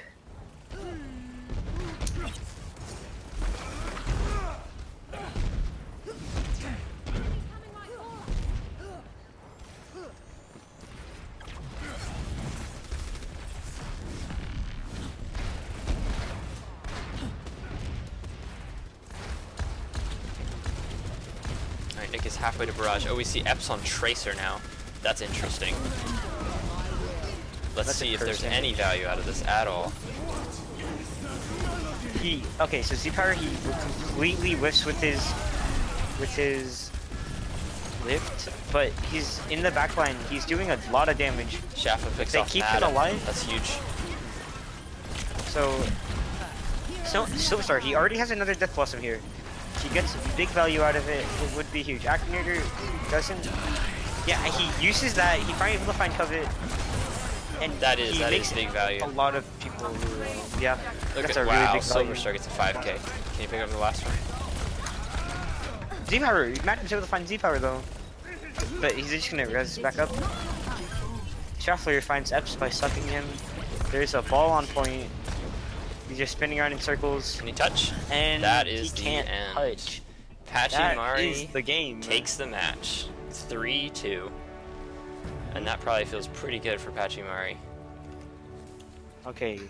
Alright, Nick is halfway to barrage. Oh, we see Epps on Tracer now. That's interesting. Let's see if there's any value out of this at all. Okay, so Z Power he completely whiffs with his lift, but he's in the backline. He's doing a lot of damage. Shaffa picks They off keep Adam. him alive. That's huge. So Silver Star, he already has another Death Blossom here. He gets big value out of it. It would be huge. Acronator doesn't. Yeah, he uses that. He finally able to find Covet. And That is makes big value. A lot of people who, yeah, Look that's at a really wow, big value. Silver Star gets a 5k. Can you pick up the last one? Z Power, Madden's able to find Z Power though, but he's just gonna res back up. Showerflare finds Epps by sucking him. There's a ball on point. He's just spinning around in circles. Can he touch? And That is he the can't end. touch. That is Pachimari the game. takes the match. 3-2. And that probably feels pretty good for Pachimari. Okay,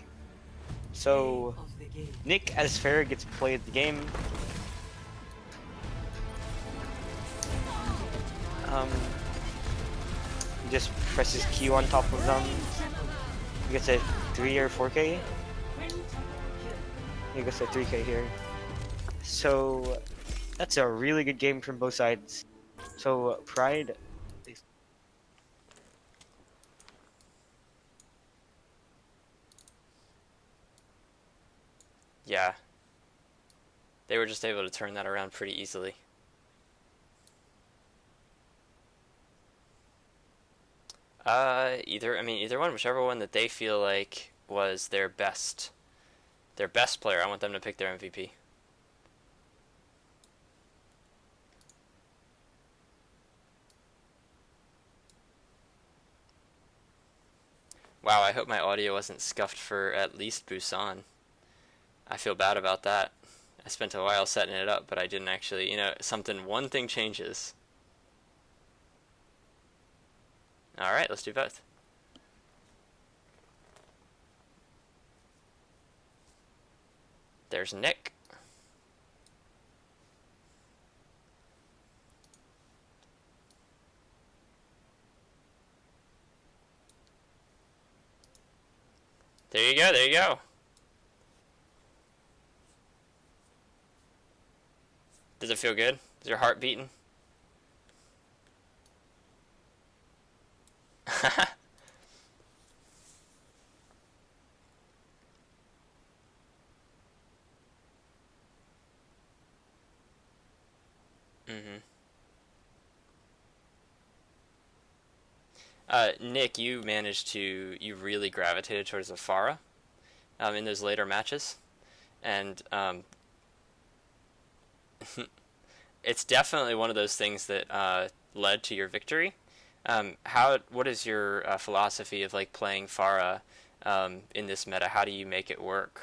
so Of the game. Nick as Farrah gets played the game. He just presses Q on top of them. He gets a 3 or 4K. He gets a 3K here. So that's a really good game from both sides. So Pride. Yeah. They were just able to turn that around pretty easily. Either one, whichever one that they feel like was their best player. I want them to pick their MVP. Wow, I hope my audio wasn't scuffed for at least Busan. I feel bad about that. I spent a while setting it up, but I didn't actually, one thing changes. Alright, let's do both. There's Nick. There you go, there you go. Does it feel good? Is your heart beating? Nick, you really gravitated towards the Pharah in those later matches, and it's definitely one of those things that led to your victory. What is your philosophy of like playing Pharah in this meta? How do you make it work?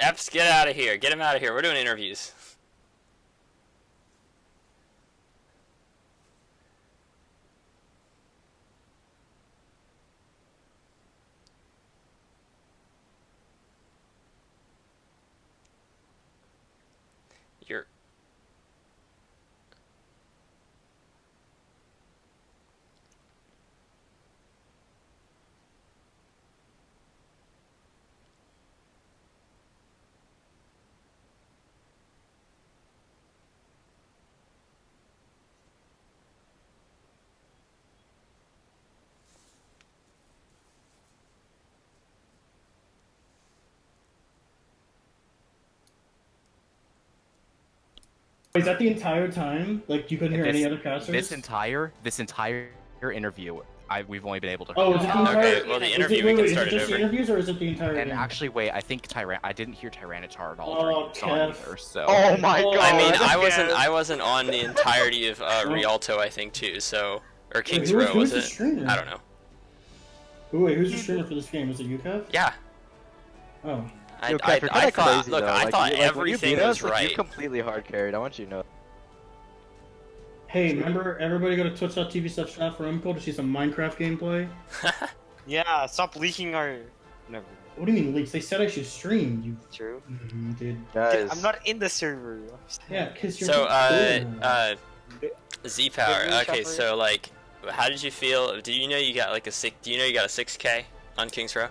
Epps, get out of here. Get him out of here. We're doing interviews. You're... Is that the entire time? Like you couldn't hear any other casters? This entire interview, we've only been able to. Oh, is it the entire? Okay, well the interview we can start is it it just the over. interviews or is it the entire? And game? actually, wait, I think I didn't hear Tyranitar at all Oh, during the song Kev. either. So. Oh my god. I mean, Okay. I wasn't on the entirety of Rialto, I think too. So, or Kings who- Row who's was the it? streamer? I don't know. Wait, who's the streamer for this game? Is it you, Kev? Yeah. Oh. Yo, Kev, you're kinda crazy, look, though. I Like, thought when you everything beat was us, like, right. You completely hard carried. I want you to know. Hey, remember everybody go to twitch.tv/chat for Umco to see some Minecraft gameplay? Yeah, stop leaking our. Never. What do you mean leaks? They said I should stream. You True. dude. Guys, I'm not in the server. Yeah, kiss your. So, cool. Z Power. Big Okay, reshuffle. so like, how did you feel? Do you know you got like a 6K on Kings Row?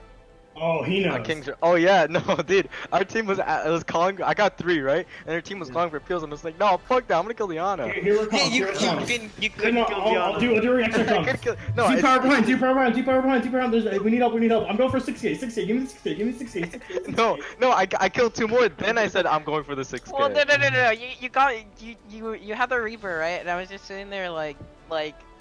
Oh, he knows. Kings. Oh yeah, no, dude. Our team was calling. I got 3 right, and their team was calling for pills. I'm just like, no, fuck that. I'm gonna kill Liana. Here it comes. Yeah, Here it comes. you couldn't No, kill I'll Diana. do a reaction comes. No, Two it's- power behind, two power behind, two power behind, two power behind. We need help, we need help. I'm going for 6K, 6K. Give me 6K, give me 6K, 6K. no. I killed 2 more. Then I said I'm going for the 6K. Well, no. You had the Reaper, right? And I was just sitting there like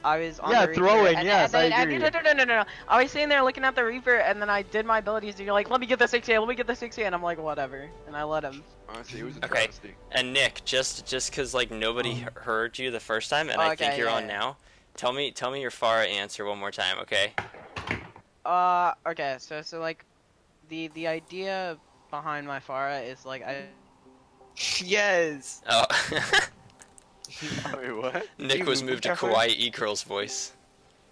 I was on Yeah, the Reaper, throwing, and, yes, and then, I agree. No. I was sitting there looking at the Reaper, and then I did my abilities, and you're like, let me get the 6A, let me get the 6A, and I'm like, whatever. And I let him. Honestly, it was a Okay. travesty. And Nick, just cause like nobody heard you the first time, and I think Okay, you're yeah, on yeah. now. Tell me your Pharah answer one more time, okay? Okay, so like, the idea behind my Pharah is like, Yes. Oh. Wait, what? Nick was moved to Kawaii E-Girl's voice.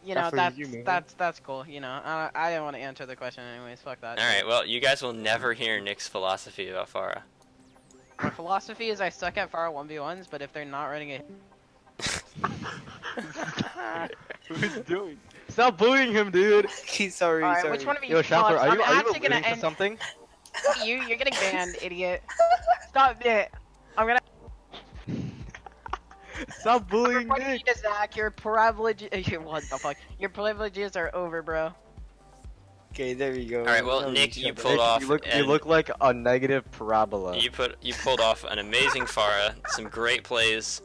You Not know, for you, man. that's cool. You know, I didn't want to answer the question anyways. Fuck that. All right, well, you guys will never hear Nick's philosophy about Farah. My philosophy is I suck at Pharah 1v1s, but if they're not running it, Who's doing? Stop bullying him, dude. He's sorry. all right, sorry. which one of you? Yo, Shopper, fucks? are I'm you actually gonna alluding to end something? you're getting banned, idiot. Stop it. I'm gonna Stop bullying report Nick. you to Zach. Your privilege. What the fuck? Your privileges are over, bro. Okay, there we go. All right, well, That was Nick, you each other. pulled off. You and look like a negative parabola. You pulled off an amazing Farah. Some great plays.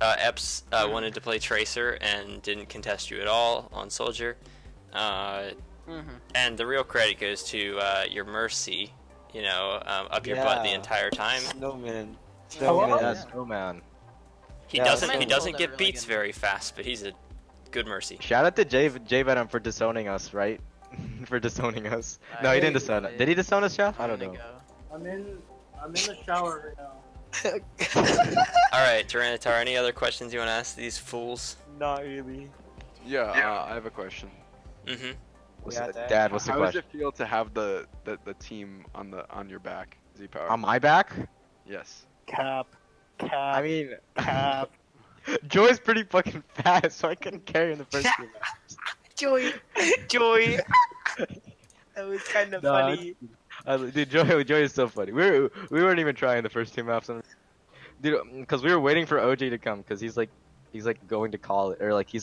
Epps wanted to play Tracer and didn't contest you at all on Soldier. And the real credit goes to your Mercy. You know, up your butt the Yeah. entire time. Snowman. Yeah, Snowman. He Yeah, doesn't Snowman get pulled a really beats good- very fast, but he's a good Mercy. Shout out to J Venom for disowning us, right? For disowning us. No, he didn't disown us. Did he disown us, Chef? I don't know. I'm in the shower right now. All right, Tyranitar, any other questions you want to ask these fools? Not really. Yeah, I have a question. Mm-hmm. Dad, what's the How does question? it feel to have the team on your back, Z-Power? On my back? Yes. Cap. I mean, Cap. Joy's pretty fucking fast, so I couldn't carry in the first game. Joy. That was kind of Nah, funny. Dude, Joy is so funny. We weren't even trying the first two maps, dude, because we were waiting for OJ to come, because he's like going to college, or like he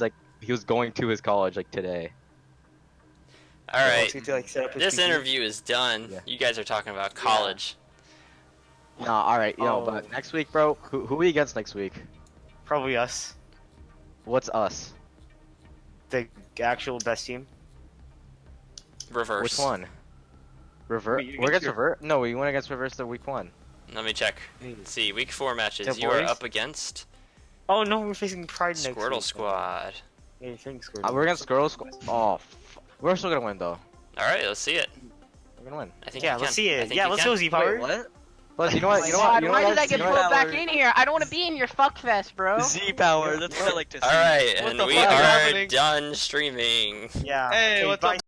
was going to his college like today. All right, To, like, set up his this PC. interview is done. Yeah. You guys are talking about college. Nah, all right, but Oh. next week, bro, who are we against next week? Probably us. What's us? The actual best team. Reverse. Which one? Reverse? Wait, We're against your- Reverse? No, we went against Reverse the week one. Let me check. Let's see, week 4 matches. The You are boys? up against Oh no, we're facing Pride next Squirtle week. Squad. Yeah, you're facing Squirtle. We're against Girls Squad. Oh, we're still gonna win though. All right, let's see it. We're gonna win. I think Yeah, you let's can. see I it. think Yeah, you let's can. go Z-Power. What? Plus, you know what? You know God, what? You know why what? did I get You know pulled what? back in here? I don't want to be in your fuckfest, bro. Z-Power, that's what I like to see. All right, What and the we fuck is are happening? done streaming. Yeah. Hey, Okay, what's bye. up?